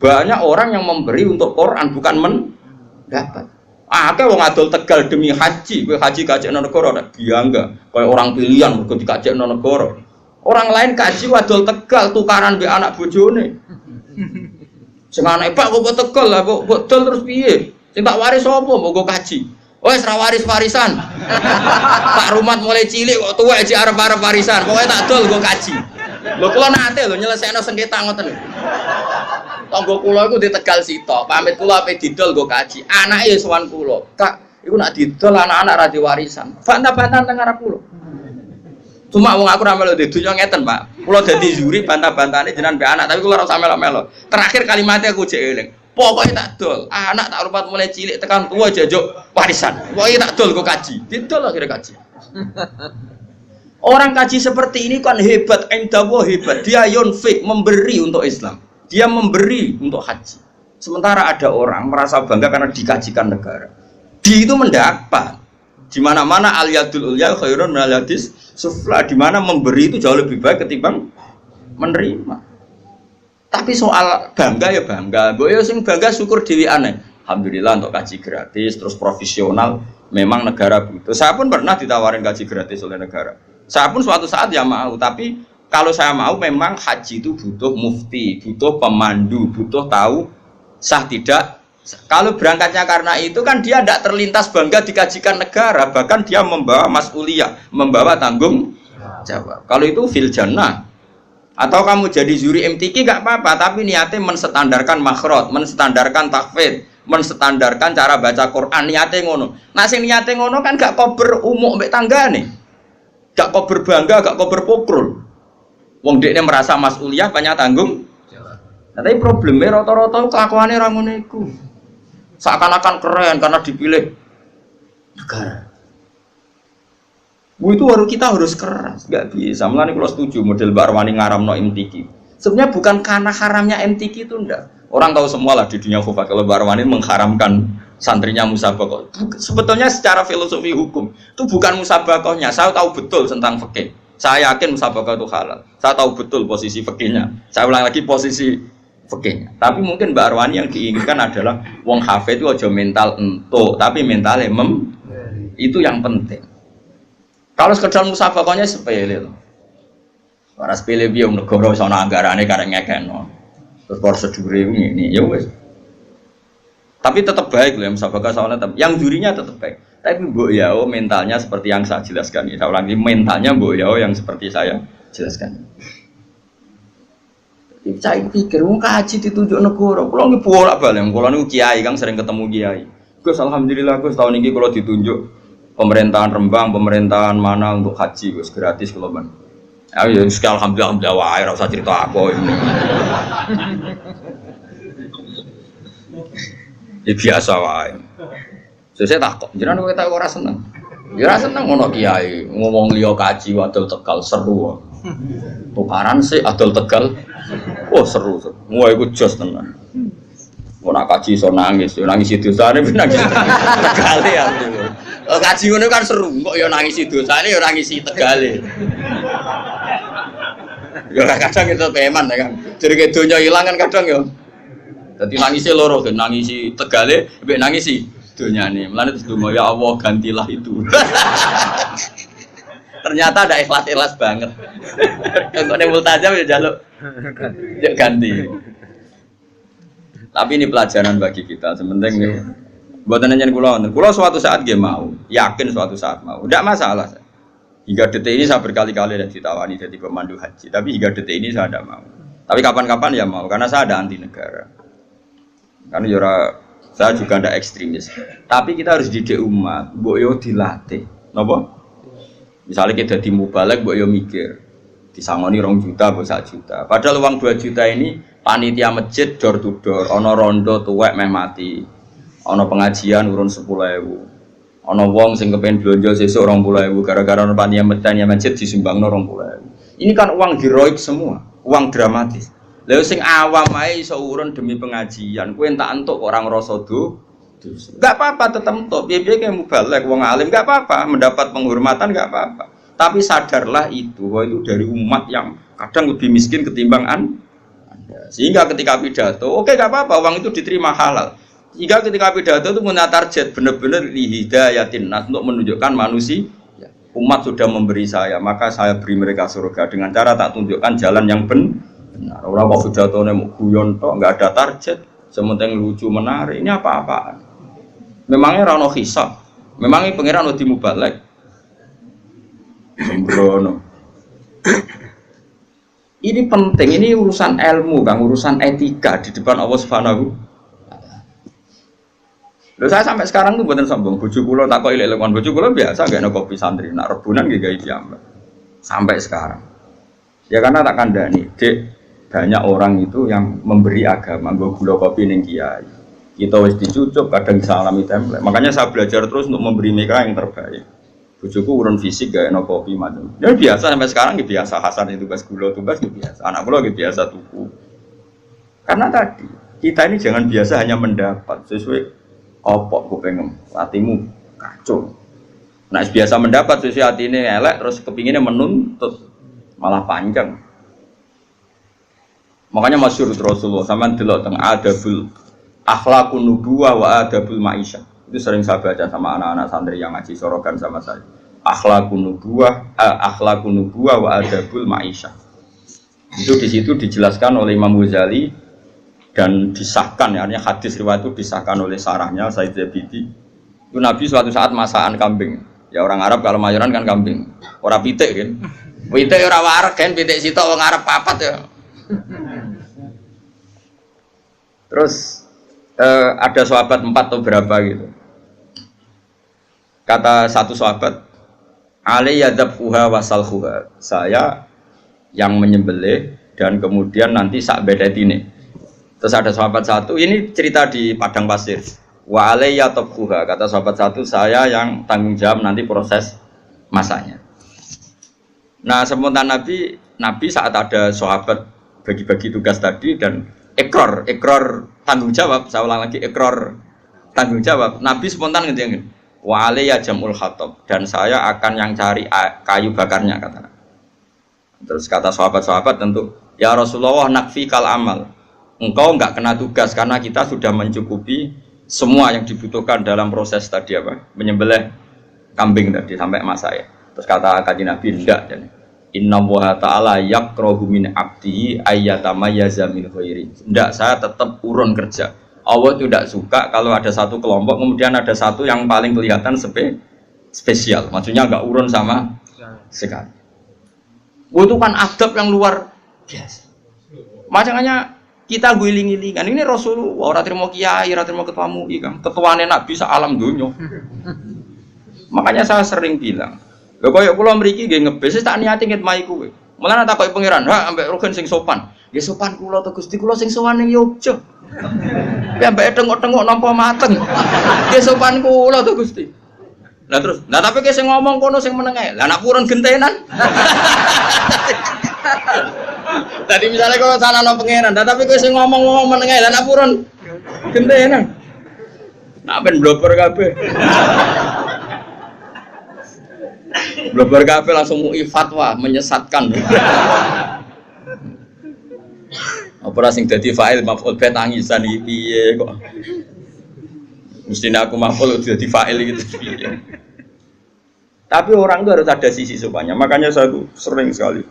Banyak orang yang memberi untuk Quran bukan mendapat. Akeh wong adol Tegal demi haji, kowe haji kajekno negara nek biangga, kaya orang pilihan mergo dikajekno negara. Orang lain kaji wadol Tegal tukaran mbek anak bojone. Sing anake Pak kok Tegal lah kok dol terus piye? Sing tak waris sapa mbok kaji? Wes ra waris-warisan. Pak Rumat mulai cilik kok tuwek aja arep-arep warisan. Pokoke tak dol nggo kaji. Lho kula nate lho nyelesekno sengketa ngoten. Tangga kula iku di Tegal sitok. Pamit kula ape didol nggo kaji. Anake sowan kula. Kak, iku nak didol anak-anak ra diwarisan. Bantah-bantahan teng arep kula. Cuma wong aku ra melu di dunya ngeten, Pak. Kula dadi juri bantah-bantahane jenengan mbek anak, tapi kula ora usah melo-melo. Terakhir kalimatnya aku jek eling. Pokoknya tak dol, anak tak rupat mulai cilik tekan tua jajuk warisan. Pokoknya tak dol kok kaji, didol akhirnya kaji. Orang kaji seperti ini kan hebat, endawo hebat. Dia yunfik memberi untuk Islam, dia memberi untuk haji. Sementara ada orang merasa bangga karena dikajikan negara. Di itu mendapat. Di mana-mana al yadul ulya khairun min al yadis sufla. Di mana memberi itu jauh lebih baik ketimbang menerima. Tapi soal bangga ya bangga, gue ya sing bangga syukur dewi aneh. Alhamdulillah untuk kaji gratis, terus profesional, memang negara butuh. Saya pun pernah ditawarin kaji gratis oleh negara. Saya pun suatu saat ya mau, tapi kalau saya mau memang haji itu butuh mufti, butuh pemandu, butuh tahu sah tidak. Kalau berangkatnya karena itu kan dia tidak terlintas bangga dikajikan negara, bahkan dia membawa mas'uliyah, membawa tanggung jawab. Kalau itu fil jannah. Atau kamu jadi juri MTQ gak apa-apa, tapi niatnya menstandarkan makhraj, menstandarkan tahfidz, menstandarkan cara baca Quran, niatnya ngono. Nah sing niatnya ngono kan gak kober umuk mbek tanggane. Gak kober bangga, gak kober pokrol. Wong dekne merasa mas'uliyah banyak tanggung. Nah, tapi problemnya rata-rata kelakuannya ra ngono iku. Seakan-akan keren karena dipilih negara. Itu baru kita harus keras, nggak bisa. Mulane kalau setuju model Mbak Arwani ngaramno MTQ. Sebenarnya bukan karena haramnya MTQ itu enggak. Orang tahu semua lah di dunia khufat kalau Mbak Arwani mengharamkan santrinya musabakoh. Sebetulnya secara filosofi hukum itu bukan musabakohnya. Saya tahu betul tentang fikih. Saya yakin musabakoh itu halal. Saya tahu betul posisi fikihnya. Saya ulang lagi posisi fikihnya. Tapi mungkin Mbak Arwani yang diinginkan adalah wong hafid itu aja mental entuk, tapi mentalnya itu yang penting. Kalau sekedar musabakohnya sepele loh. Para sepele biar negara sana anggarannya karena ngekeno. Terus prosedur ini ya wes. Tapi tetap baik loh musabakoh soalnya tetap. Yang jurinya tetap baik. Tapi Mbok Yao mentalnya seperti yang saya jelaskan. Saya ulangi mentalnya Mbok Yao yang seperti saya jelaskan. Saya pikir wong kaji ditunjuk negara. Kalau nggih bolak-balik, kalau niku kiai kan sering ketemu kiai. Gus alhamdulillah Gus tahun ini kalau ditunjuk pemerintahan Rembang, pemerintahan mana untuk haji, Gus gratis kalau ban. Ya, alhamdulillah, wae, ora usah cerita aku ini. Ya biasa wae. Saya takut, jenengan kowe tak ora seneng. Ya ora seneng ngono kiai, ngomong liya kaji wadul Tegal seru. Tukaran sih adol Tegal. Oh seru. Wah iku jos tenan. Ora kaji iso nangis, yo nangis dosane nangis Tegale ya. Kaji ngono kan seru, kok yo nangis dosane yo nangis Tegale. Yo kadang itu teman kan. Jenenge donya ilang kan kadang yo. Dadi nangise loro, nangisi Tegale, mbek nangisi donyane. Mulane terus donga ya Allah gantilah itu. Ternyata ada ikhlas-ikhlas banget. Kok nek multajam ya jaluk ganti. Tapi ini pelajaran bagi kita. Sementing nih, buatan nanya kulo suatu saat dia mau, yakin suatu saat mau, tidak masalah. Hingga detik ini saya berkali-kali ditawani jadi pemandu haji, tapi hingga detik ini saya tidak mau. Tapi kapan-kapan ya mau, karena saya ada anti negara. Karena jora Saya juga tidak ekstremis. Tapi kita harus didik umat. Mbok yo dilatih. Napa? Misalnya kita di mubalek, mbok yo mikir. Disangoni 2 juta, mbok 1 juta. Padahal uang 2 juta ini panitia masjid door to door. Ono rondo tuwek meh mati. Ono pengajian urun 10.000. Ono wong sing kepen blonjo sesuk 20.000 gara-gara ono panitia masjid disumbangno 20.000. Ini kan uang heroik semua, uang dramatis. Lha sing awam ae iso urun demi pengajian, kowe entak entuk kok ora ngrasa dosa. Enggak apa-apa tetep entuk, piye-piye kowe mubalek wong alim enggak apa-apa, mendapat penghormatan enggak apa-apa. Tapi sadarlah itu, bahwa itu dari umat yang kadang lebih miskin ketimbang Anda. Sehingga ketika pidato, oke enggak apa-apa, uang itu diterima halal. Sehingga ketika pidato itu punya target benar-benar lihidayatin nas untuk menunjukkan manusia. Umat sudah memberi saya, maka saya beri mereka surga dengan cara tak tunjukkan jalan yang benar. Orang kok pidatonya mau guyon tok, nggak ada target, sementing lucu menarik, ini apa-apaan? Memangnya rano hisab, memangnya pangeran udah mubalek, sembrono. Ini penting, ini urusan ilmu, kan, urusan etika di depan Allah Subhanahu. Loh, saya sampai sekarang tuh buatan sombong, bojo kula tak kok ilek-ilekon bojo kula biasa gak ada kopi santri, nak rebunan gak gawe diambak. Sampai sekarang. Ya karena tak kandani, Dek. Banyak orang itu yang memberi agama, gue gula kopi ning kiai. Kita wis dicucuk, kadang salami template. Makanya saya belajar terus untuk memberi mereka yang terbaik. Bojoku urun fisik gak enak kopi macam. Ya biasa sampai sekarang ya biasa Hasan itu tugas gula tugas ya biasa. Anak kula ya biasa tuku. Karena tadi kita ini jangan biasa hanya mendapat sesuai opok kupengem, hatimu kacau. Nah biasa mendapat sesuai hati ini elek terus kepinginnya menuntut malah panjang. Makanya masyhur Rasulullah sampean delok teng adabul akhlaqun nubuwah wa adabul ma'isyah. Itu sering saya baca sama anak-anak santri yang ngaji sorogan sama saya. Akhlaqun nubuwah wa adabul ma'isyah. Itu di situ dijelaskan oleh Imam Ghazali dan disahkan ya, artinya hadis riwayat itu disahkan oleh sarahnya Said Zabidi. Itu Nabi suatu saat masakan kambing. Ya orang Arab kalau mayoran kan kambing. Ora pitik kan. Pitik ora wareg kan, pitik sitok wong Arab papat ya. Terus ada sahabat 4 atau berapa gitu. Kata satu sahabat, "Aliyadzabhuha wasalhuha." Saya yang menyembelih dan kemudian nanti sak bedetine. Terus ada sahabat satu, ini cerita di padang pasir. Wa aliyadzabhuha, kata sahabat satu, saya yang tanggung jawab nanti proses masaknya. Nah, spontan Nabi saat ada sahabat bagi-bagi tugas tadi dan ekor tanggung jawab, saya ulang lagi ekor tanggung jawab. Nabi spontan ngene, wa alayya jamul khatab, dan saya akan yang cari kayu bakarnya kata. Terus kata sahabat-sahabat tentu, ya Rasulullah nakfi kal amal. Engkau enggak kena tugas karena kita sudah mencukupi semua yang dibutuhkan dalam proses tadi apa? Menyembelih kambing tadi sampai masak ya. Terus kata kanjeng Nabi enggak jadi. Inna wa ta'ala yakrahu min abdihi ayyatamayyaza min ghairi. Tidak, saya tetap urun kerja. Allah tidak suka kalau ada satu kelompok kemudian ada satu yang paling kelihatan spesial. Maksudnya enggak urun sama sekali. Itu kan adab yang luar biasa. Makanya kita guling-gilingan. Ini Rasulullah ora trimo kiai, ora trimo ketua MUI kan. Ketuane Nabi sak alam donya. Makanya saya sering bilang, lho koyo kula mriki nggih ngebes tak niati ngitmai kowe. Mulane tak koyo pangeran, ha ambek rugen sing sopan. Nggih sopan kula to Gusti, kula sing sowan ning Yogya. Ya ambek tengok-tengok nampa mateng. Nggih sopan kula to Gusti. Lah terus, lah tapi ki sing ngomong kono sing meneng ae. Lah nek purun gentenan. Tadi misalnya kalau sana no pangeran, tapi kowe sing ngomong meneng ae. Lah nek purun gentenan. Nak ben blober kabeh. Blober kabeh langsung MUI fatwa menyesatkan. Apa sing dadi fa'il maf'ul bi tangisan iki piye kok. Mestinya aku maf'ul dadi fa'il gitu piye. Tapi orang itu harus ada sisi sopannya. Makanya saya tuh sering sekali.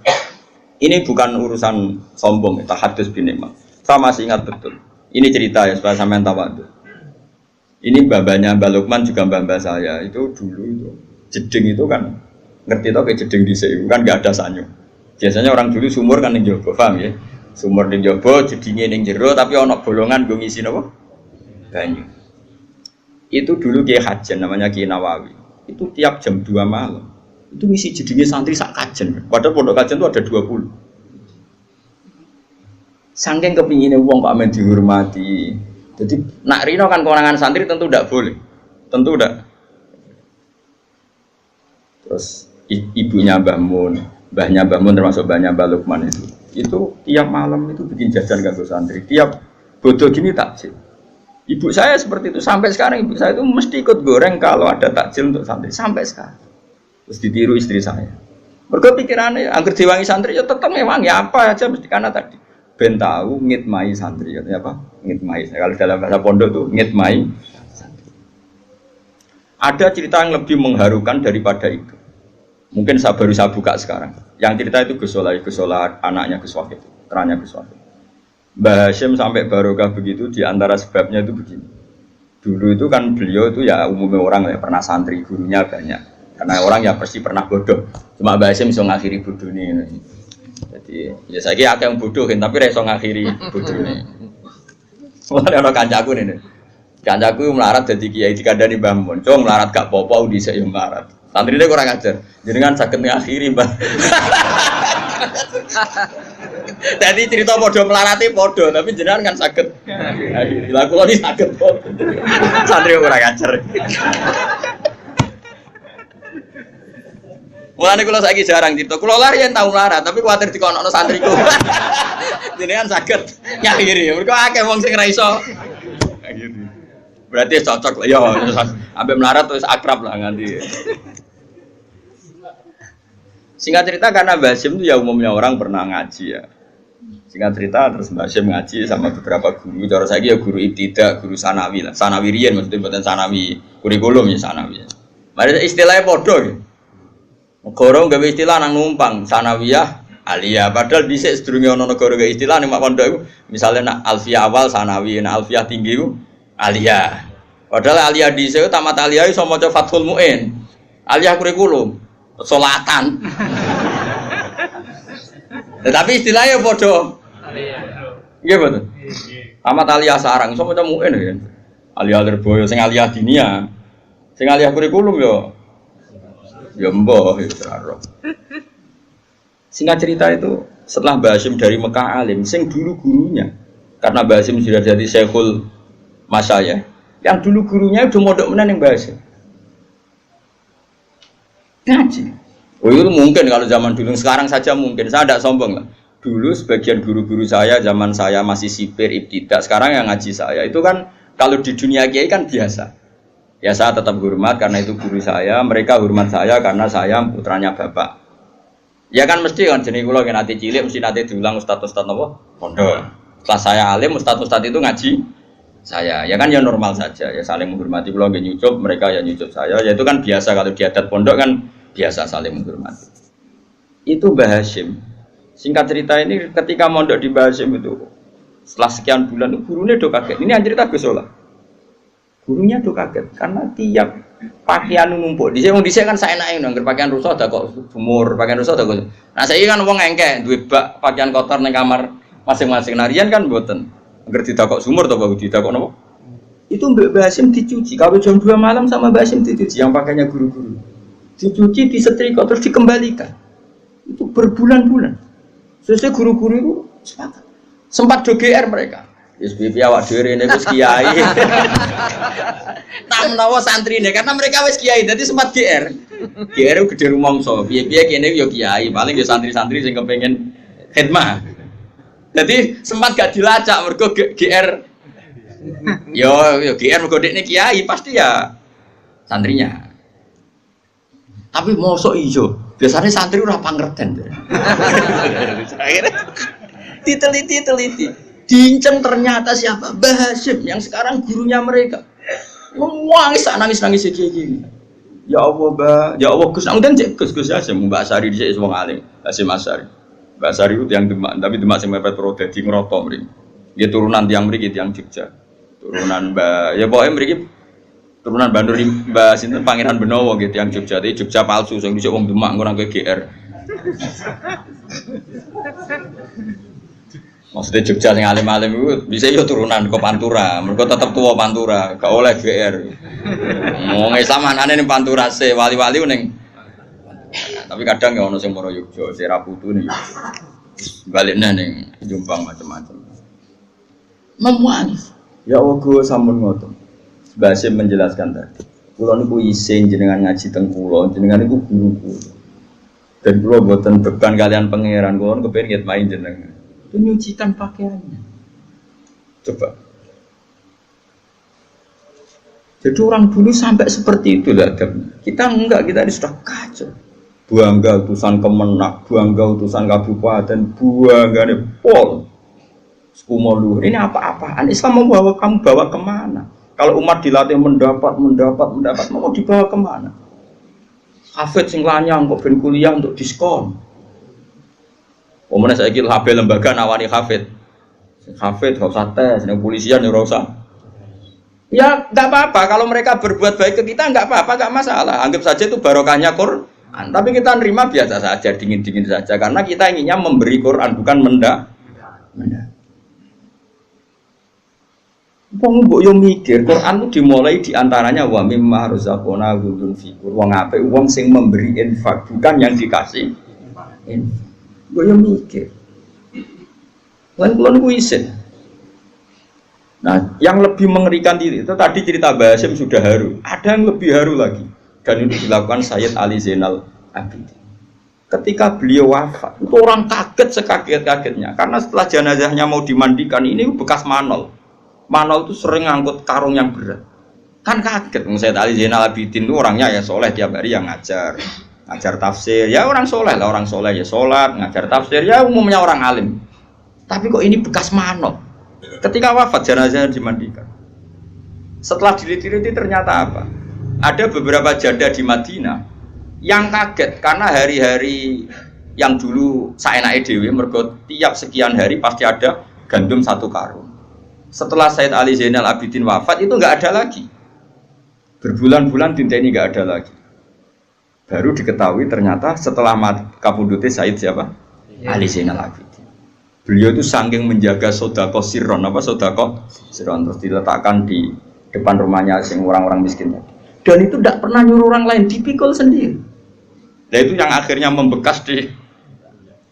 Ini bukan urusan sombong, tahadus bin nikmah. Saya masih ingat betul. Ini cerita ya supaya sampean tawadhu. Ini babanya Mbak Lukman juga mbak saya. Itu dulu itu jeding itu kan ngerti tau kayak jeding dhisik itu kan enggak ada sanyo. Biasanya orang dulu sumur kan ning jaba, paham ya? Sumur ning jaba, jedinge ning jero tapi ana bolongan nggo ngisi napa? Banyu. Itu dulu Kiai Hajen namanya Kiai Nawawi. Itu tiap jam 2 malam itu ngisi jedingnya santri sak kajen. Padahal pondok kajen itu ada 20. Saking kepinginnya wong kok amen dihormati. Jadi nak rino kan kewenangan santri tentu tidak boleh. Tentu tidak. Terus ibunya Mbah Mun, mbahnya Mbah Mun termasuk mbahnya Mbah Lukman itu tiap malam itu bikin jajan kanggo santri. Tiap bodoh gini takjil. Ibu saya seperti itu sampai sekarang. Ibu saya itu mesti ikut goreng kalau ada takjil untuk santri sampai sekarang. Terus ditiru istri saya. Mergo pikirannya angger diwangi santri ya tetep ngewangi apa aja mesti karena tadi ben tahu ngitmai santri katanya apa? Ngitmai. Kalau dalam bahasa pondok tuh ngitmai santri. Ada cerita yang lebih mengharukan daripada itu. Mungkin saya baru saya buka sekarang. Yang cerita itu Gus Solah anaknya Gus Wahid, putranya Gus Wahid. Mbah Hasyim sampai barokah begitu di antara sebabnya itu begini. Dulu itu kan beliau itu ya umumnya orang ya pernah santri, gurunya banyak. Karena orang ya pasti pernah bodoh. Cuma Mbah Hasyim bisa ngakhiri bodoh ini. Jadi ya saya kira yang bodoh kan, tapi bisa ngakhiri bodoh ini. Mulai ada kancaku nih. Kancaku melarat jadi kiai dikandani Mbah Mun. Cung melarat gak popo di saya melarat. Santri dia kurang ajar. Jenengan sakit ngakhiri Mbah. Jadi cerita podo melarati podo, tapi jenengan kan sakit. Laku lo ini sakit podo. Santri kurang ajar. Mulane kula saiki jarang cerita. Kula lari yen tau melarat, tapi kuwatir dikonokno santriku. Jenengan saged nyakhiri. Mergo akeh wong sing ra iso. Berarti cocok lah ya. Ambek melarat terus akrab lah nganti. Singkat cerita karena Mbah Hasyim itu ya umumnya orang pernah ngaji ya. Singkat cerita terus Mbah Hasyim ngaji sama beberapa guru. Cara saiki ya guru ibtidak, guru sanawi lah. Sanawi riyen maksudnya bukan sanawi kurikulum ya sanawi. Mari istilahnya podo ya. Negara gawe istilah nang numpang sanawiyah aliyah padahal dhisik sedurunge ana negara gawe istilah ning mak pondok iku misale nak alfiyah awal sanawi nak alfiyah tinggi iku aliyah padahal aliyah dhisik tamat aliyah iso maca Fathul Muin aliyah kurikulum salatan tetapi istilahnya padha nggih betul tamat aliyah sarang iso maca Muin ya aliyah Lirboyo sing aliyah dinia sing aliyah kurikulum ya mbah itu roh. Singkat cerita itu setelah Mbah Hasyim dari Mekah alim, sing dulu gurunya karena Mbah Hasyim sudah jadi Syekhul Masyayikh, yang dulu gurunya udah mondok menan yang Mbah Hasyim. Ngaji. Oh itu mungkin kalau zaman dulu, sekarang saja mungkin. Saya tidak sombong lah. Dulu sebagian guru-guru saya zaman saya masih sipir ibtidak, sekarang yang ngaji saya itu kan kalau di dunia kiai kan biasa. Ya saya tetap hormat karena itu guru saya, mereka hormat saya karena saya putranya bapak. Ya kan mesti kan jenis kula yen nanti cilik mesti nanti diulang ustaz-ustaz napa? Pondok. Setelah saya alim ustaz-ustaz itu ngaji saya. Ya kan ya normal saja ya saling menghormati kula nggih nyucup, mereka ya nyucup saya. Ya itu kan biasa kalau di adat pondok kan biasa saling menghormati. Itu Mbah Hasyim. Singkat cerita ini ketika mondok di Mbah Hasyim itu setelah sekian bulan itu gurunya do kaget. Ini yang cerita Gus Solah. Gurunya tuh kaget karena tiap pakaian numpuk. Di sini kan saya naik nangger pakaian rusak ada kok sumur, pakaian rusak ada kok. Nah saya kan wong engke duwe bak pakaian kotor nang kamar masing-masing. Narian kan mboten. Angger ditakok sumur to bagus ditakok napa? Itu Mbah Hasyim dicuci. Kalau jam 2 malam sama Mbah Hasyim dicuci yang pakainya guru-guru. Dicuci, disetrika terus dikembalikan. Itu berbulan-bulan. Sesuai guru-guru itu sepakat. Sempat do GR mereka. SPP awak dhewe rene wis kiai. Tak menawa santrine karena mereka wis kiai dadi sempat GR. GR ku gede rumangsa. Piye-piye kene yo kiai, paling yo santri-santri sing kepengin khidmah. Dadi sempat gak dilacak mergo GR. Yo GR mergo dekne kiai pasti ya santrinya. Tapi mosok iso. Biasanya santri ora pangerten. Diteliti. Diinceng ternyata siapa? Mbah Hasyim yang sekarang gurunya mereka. Nangis gini. Ya Allah, Mbah. Ya Allah, Gus. Nang cek Gus Hasyim Mbak Asari dhisik wong alim. Hasyim Asari. Mbak Asari itu yang Demak, tapi Demak sing mepet pro dadi ngroto mriki. Nggih turunan tiyang mriki tiyang Jogja. Turunan Mbah. Ya pokoke mriki turunan Bandur Mbah sinten Pangeran Benowo nggih tiyang Jogja. Tapi Jogja palsu sing dhisik wong Demak ngono nang GR. Maksudnya Jogja sing alim-alim itu bisa yo turunan ke Pantura, mereka tetap tua Pantura, gak oleh GR. Mau Islam anane ning Pantura se wali-wali ning. Tapi kadang ya ono sing moro Yogya, Sera Putu ning. Baliknya ning Jombang macam-macam. Memuang. Ya Allah gue sampun ngoten. Basim menjelaskan tadi. Kulo niku isin jenengan ngaji teng kula, jenengan niku guru kula. Dan kulo boten beban kalian pangeran, kulo kepengin main jenengan. Itu nyucikan pakaiannya. Coba. Jadi orang dulu sampai seperti itu lah. Kita enggak, kita ini sudah kacau. Buangga utusan Kemenak, buangga utusan kabupaten, buangga nih pol. Skumolu. Ini apa-apaan? Islam mau bawa kamu bawa kemana? Kalau umat dilatih mendapat, mau dibawa kemana? Hafid sing lanyang kok ben kuliah untuk diskon. Omone saiki HP lembaga nawani hafid. Hafid gak usah tes, ning polisian ya ora usah. Ya enggak apa-apa kalau mereka berbuat baik ke kita enggak apa-apa, enggak masalah. Anggap saja itu barokahnya Quran. Tapi kita nerima biasa saja, dingin-dingin saja karena kita inginnya memberi Quran bukan menda. Wong mbok yo mikir, Quran itu dimulai diantaranya wa mimma razaqna ghudun fikur. Wong apik wong sing memberi infak, bukan yang dikasih. Mbok yo mikir. Lan kula niku isin. Nah, yang lebih mengerikan itu tadi cerita Basim sudah haru. Ada yang lebih haru lagi. Dan itu dilakukan Sayyid Ali Zainal Abidin. Ketika beliau wafat, itu orang kaget sekaget-kagetnya. Karena setelah jenazahnya mau dimandikan, ini bekas manol. Manol itu sering ngangkut karung yang berat. Kan kaget, Sayyid Ali Zainal Abidin itu orangnya ya soleh, tiap hari yang ngajar tafsir. Ya orang soleh lah, orang soleh ya sholat, ngajar tafsir, ya umumnya orang alim. Tapi kok ini bekas manol. Ketika wafat jenazahnya dimandikan. Setelah diliti-liti ternyata apa? Ada beberapa janda di Madinah yang kaget karena hari-hari yang dulu saenake dhewe mergo tiap sekian hari pasti ada gandum satu karung. Setelah Sayyid Ali Zainal Abidin wafat itu enggak ada lagi. Berbulan-bulan dinteni enggak ada lagi. Baru diketahui ternyata setelah kapundhute Sayyid siapa? Ali Zainal Abidin. Beliau itu saking menjaga sodako sirron, sodako sirron terus diletakkan di depan rumahnya sing orang-orang miskin. Dan itu tidak pernah nyuruh orang lain, dipikul sendiri. Dan itu yang akhirnya membekas di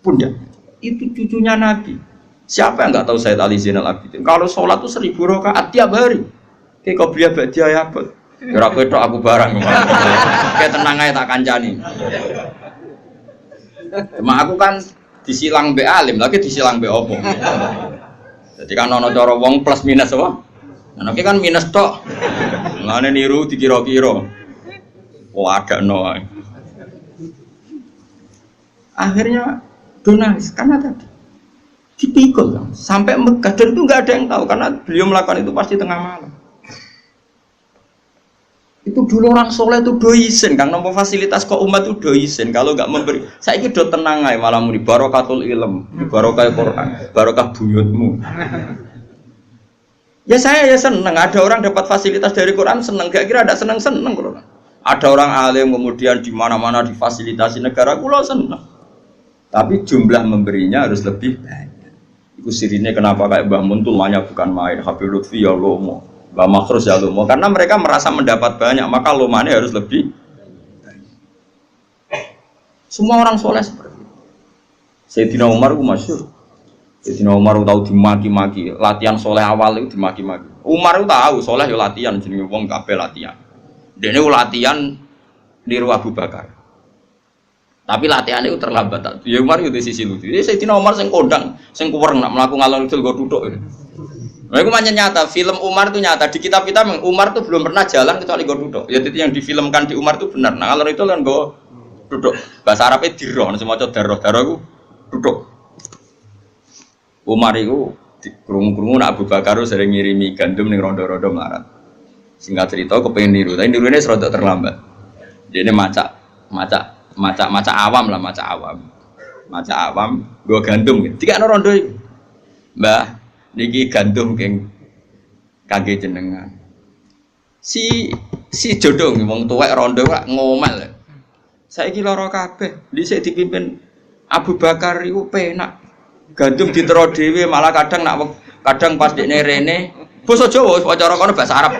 pundak. Itu cucunya Nabi. Siapa yang nggak tahu Sayyid Ali Zainal Abidin? Kalau sholat itu 1000 rakaat tiap hari. Kayak kau beli badia ya apa? Kira ketok aku barang. Kayak tenang aja tak kancani. Cuma aku kan disilang be alim, lagi disilang be opo. Jadi kan ono cara wong plus minus apa? Anake kan minus tok. Ngene niru dikira-kira. Oh ada no. Akhirnya donalis karena tadi dipikul sampai Mekah dan itu nggak ada yang tahu karena beliau melakukan itu pasti tengah malam. Itu dulu orang soleh itu doisen, kang nomor fasilitas kok umat itu doisen. Kalau nggak memberi, saya kira tenang aja malam ini barokatul ilm, barokah Quran, barokah buyutmu. Ya saya ya seneng, ada orang dapat fasilitas dari Quran seneng, gak kira ada seneng kalau ada orang alim kemudian di mana-mana difasilitasi negara, kulo seneng. Tapi jumlah memberinya harus lebih banyak. Itu sirinya kenapa kayak Mbah Mun tuh lanya bukan main, Habib Lutfi ya lomo, Mbah Makhrus ya lomo, karena mereka merasa mendapat banyak, maka lomanya harus lebih banyak. Semua orang soleh seperti itu. Sayyidina Umar itu masyhur. Sayyidina Umar tahu dimaki-maki, latihan soleh awal itu dimaki-maki. Umar itu tahu soleh ya latihan, jenenge wong kabeh latihan. Dene latihan niru Abu Bakar. Tapi latihannya itu terlambat. Ya Umar itu di sisi lucu. Jadi Sayyidina Umar sing kondang, sing kuwereng nak mlaku ngalor ngidul go duduk. Nah, itu macam nyata. Film Umar itu nyata. Di kitab kita Umar itu belum pernah jalan kecuali go duduk. Ya itu yang difilmkan di Umar itu benar. Nah ngalor itu kan go duduk. Bahasa Arabnya dirah, semacam darah itu duduk. Umar itu krungu-krungu nak Abu Bakar sering ngirimi gandum ning rondo-rondo melarat. Singkat cerita kepengen niru, tapi nirunya serodok terlambat. Jadi maca awam lah, maca awam gue gandum tiga rondo itu mbah niki gandum keng kage jenengan si jodoh ngomong tuwek rondo kok ngomel saiki lara kabeh dhisik dipimpin Abu Bakar iku penak Gandum ditero dhewe malah kadang pas dekne rene basa Jawa cara kono bahasa Arab.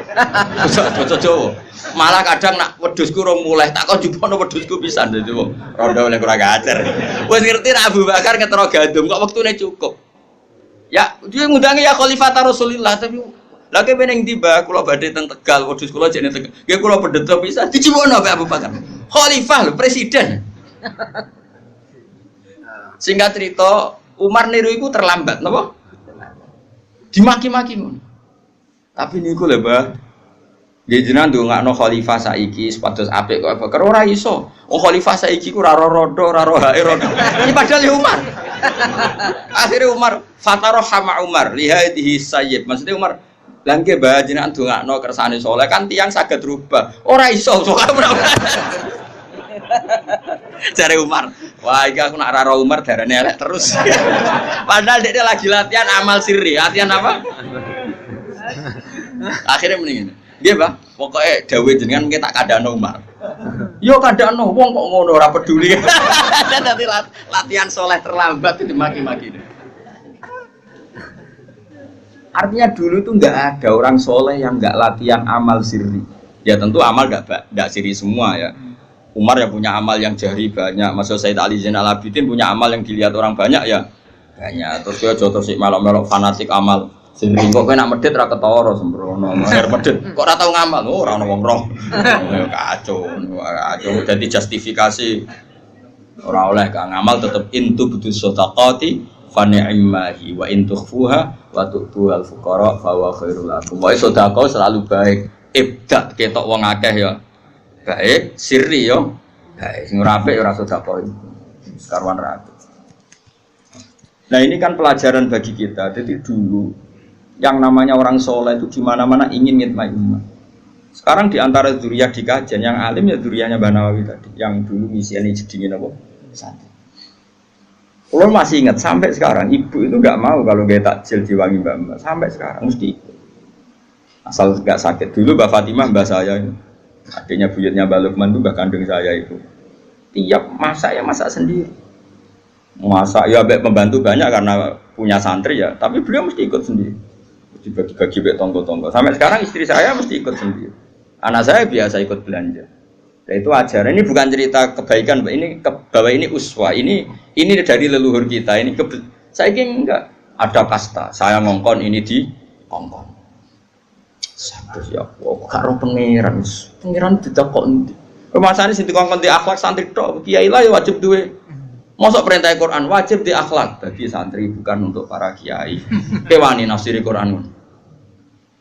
Basa Jawa. Malah kadang nak wedhusku rong mulih tak kok jupono wedhusku pisan dadi wong rondo oleh kurang ajar. Wis ngerti nak Abu Bakar ketero gandum kok wektune cukup. Ya, dia ngundangi ya Khalifah Rasulullah tapi lagi meneng tiba kula badhe teng Tegal wedhus kula jekne Tegal. Nggih kula pedhetho pisan dijuwono Pak Abu Bakar. Khalifah lho presiden. Singkat cerita Umar niru iku terlambat napa? Dimaki-maki ngono. Tapi niku lho, Mbah. Nggih jenengan ndongakno khalifah saiki sepados apik kok Bakar ora iso. Oh khalifah saiki ku ora rodo, ora hae rodo. Iki padahal ya Umar. Akhirnya Umar fatarahama Umar lihadihi sayyid. Maksudnya Umar lha nggih Mbah jenengan ndongakno kersane saleh kan tiyang saged rubah. Ora iso soalnya Jare Umar, wah iki aku nak raro Umar darane elek terus. Padahal dia lagi latihan amal sirri. Latihan apa? Akhirnya mendingin. Nggih, Pak. Pokoke dawuh jenengan nggih tak kandhano Umar. Yo kandhano wong kok ngono ora peduli. Dadi latihan soleh terlambat itu dimaki-maki. Artinya dulu itu enggak ada orang soleh yang enggak latihan amal sirri. Ya tentu amal enggak sirri semua ya. Umar ya punya amal yang jahri banyak. Maksud Sayyid Ali Zainal Abidin punya amal yang dilihat orang banyak ya banyak. Terus dia jodoh si melok-melok fanatik amal sirri. Kok kena medit ra ketara sembrono. Akhir medit kok ora tau ngamal. Oh ora ono wong roh. Kacau. Dadi justifikasi ora oleh ka ngamal tetep intu butuh sedaqati fa ni'mahi wa in tukhfuha wa tu'tu al fuqara fa huwa khairul lakum. Wae sedekah selalu baik. Ibdat ketok wong akeh ya. Baik, sirri yo. Baik, sing ora apik ora sedekah. Sekaruan rapi. Nah, ini kan pelajaran bagi kita. Jadi dulu yang namanya orang soleh itu di mana-mana ingin ngitmai umat. Sekarang di antara dzurriyyah di kajian yang alim ya dzurriyyahnya Mbah Nawawi tadi, yang dulu misiane jedingin apa? Santri. Kalau masih ingat sampai sekarang ibu itu enggak mau kalau dia takjil diwangi Mbak. Sampai sekarang mesti ikut. Asal enggak sakit. Dulu Mbak Fatimah mbak saya ini. Adiknya buyutnya Mbak Lukman itu mbak kandung saya itu. Tiap masak ya masak sendiri. Masak ya pembantu banyak karena punya santri ya, tapi beliau mesti ikut sendiri. Dibagi-bagi tonggo-tonggo. Sampai sekarang istri saya mesti ikut sendiri. Anak saya biasa ikut belanja. Nah, itu ajaran. Ini bukan cerita kebaikan, ini bahwa ini uswah. Ini dari leluhur kita. Ini saya ingin enggak ada kasta. Saya ngongkon ini di ngongkon. Sabtu ya, karo pangeran tidak kok nanti. Permasalahan sing dikongkon di akhlak santri tok, kiai lah ya wajib duwe. Mosok perintah Quran wajib di akhlak bagi santri bukan untuk para kiai. Kewani nafsiri Quran.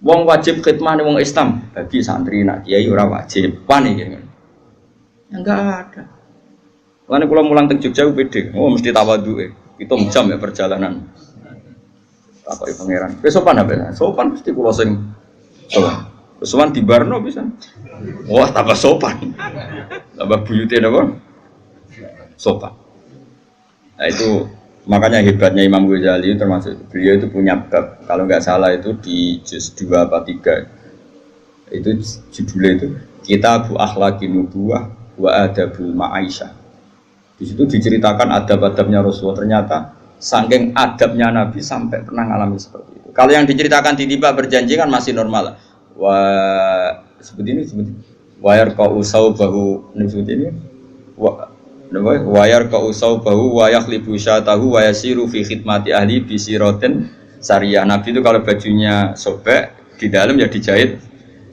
Wong wajib khidmah wong Islam bagi santri nak kiai ora wajib. Wani gitu. Enggak ada. Lane kula mulang teng Jogja pede. Oh mesti tawadhuke. 7 jam ya perjalanan. Takoki pangeran. Wis sopan apa? Sopan mesti kula sing sopan di Barno bisa. Wah, tambah sopan. Tambah buyutnya apa? Sopan. Nah itu makanya hebatnya Imam Ghazali termasuk beliau itu punya bab. Kalau nggak salah itu di juz 2 apa 3. Itu judulnya itu Kitab Akhlaqin Nubuwah wa Adabul Ma'aisyah. Di situ diceritakan adab-adabnya Rasulullah. Ternyata saking adabnya Nabi sampai pernah ngalami seperti itu. Kalau yang diceritakan tiba-tiba berjanji kan masih normal. Seperti ini wayar kau usau bahu ini seperti ini. Wayar kau usau bahu wayak libu syatahu wayasiru fi khidmati ahli bisiroten syariah. Nabi itu kalau bajunya sobek di dalam ya dijahit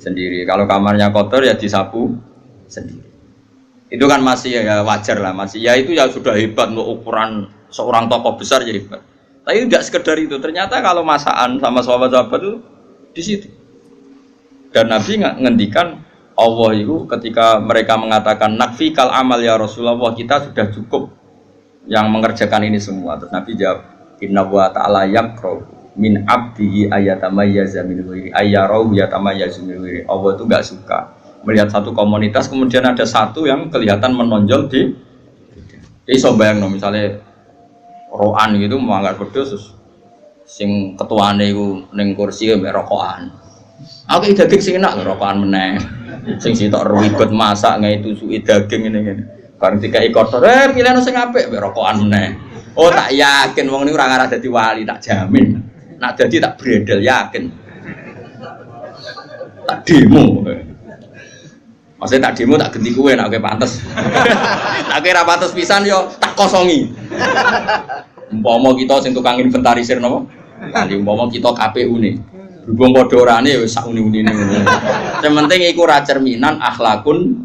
sendiri. Kalau kamarnya kotor ya disapu sendiri. Itu kan masih ya wajar lah masih. Ya itu ya sudah hebat untuk ukuran seorang tokoh besar ya hebat. Tapi tidak sekedar itu. Ternyata kalau masakan sama sahabat-sahabat itu di situ. Dan Nabi ngendikan Allah itu ketika mereka mengatakan nakfikal amal ya Rasulullah, kita sudah cukup yang mengerjakan ini semua. Terus Nabi jawab, inna wa ta'ala yakro min abdihi ayatamayyaza min wiri ayyarahu yatamayyazu min wiri. Allah itu enggak suka melihat satu komunitas kemudian ada satu yang kelihatan menonjol di iso bayangno misalnya roan gitu mau angkat wedhus sing ketuane iku ning kursi mbek rokokan. Aku iki daging sing enak rokokan meneh. Sing sitok ribet masak ngene tusuki daging ngene-ngene. Bareng dikai kotor, pilihno sing apik mbek rokokan meneh. Oh tak yakin wong niku ora ngarah dadi wali, tak jamin. Nak dadi tak bredel yakin. Tak demo. Maksudnya tak demo tak ganti kowe nek kowe pantes. Nek ora pantes pisan yo tak kosongi. Umpama kita sing tukang inventarisir napa? Nanti umpama kita KPU-ne. Berhubung padha orane wis sak uni-unine ngono. Sing penting iku ra cerminan akhlakun.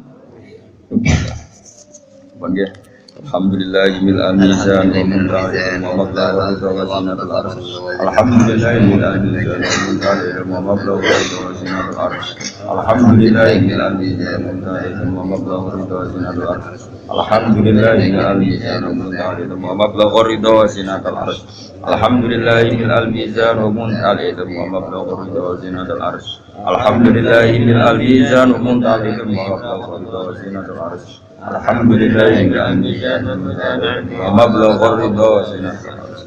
Bangga. Alhamdulillahil mizan wa muntaha wa mablaghul rizqi wa zinatul arsh. Alhamdulillahil mizan wa mablaghul rizqi wa zinatul arsh. Alhamdulillahil mizan wa mablaghul rizqi wa zinatul arsh. Alhamdulillahil mizan wa mablaghul rizqi wa zinatul arsh. Alhamdulillahil mizan wa mablaghul rizqi wa zinatul arsh. Alhamdulillahil mizan wa mablaghul rizqi wa zinatul arsh. Alhamdulillahil mizan wa mablaghul rizqi wa zinatul arsh.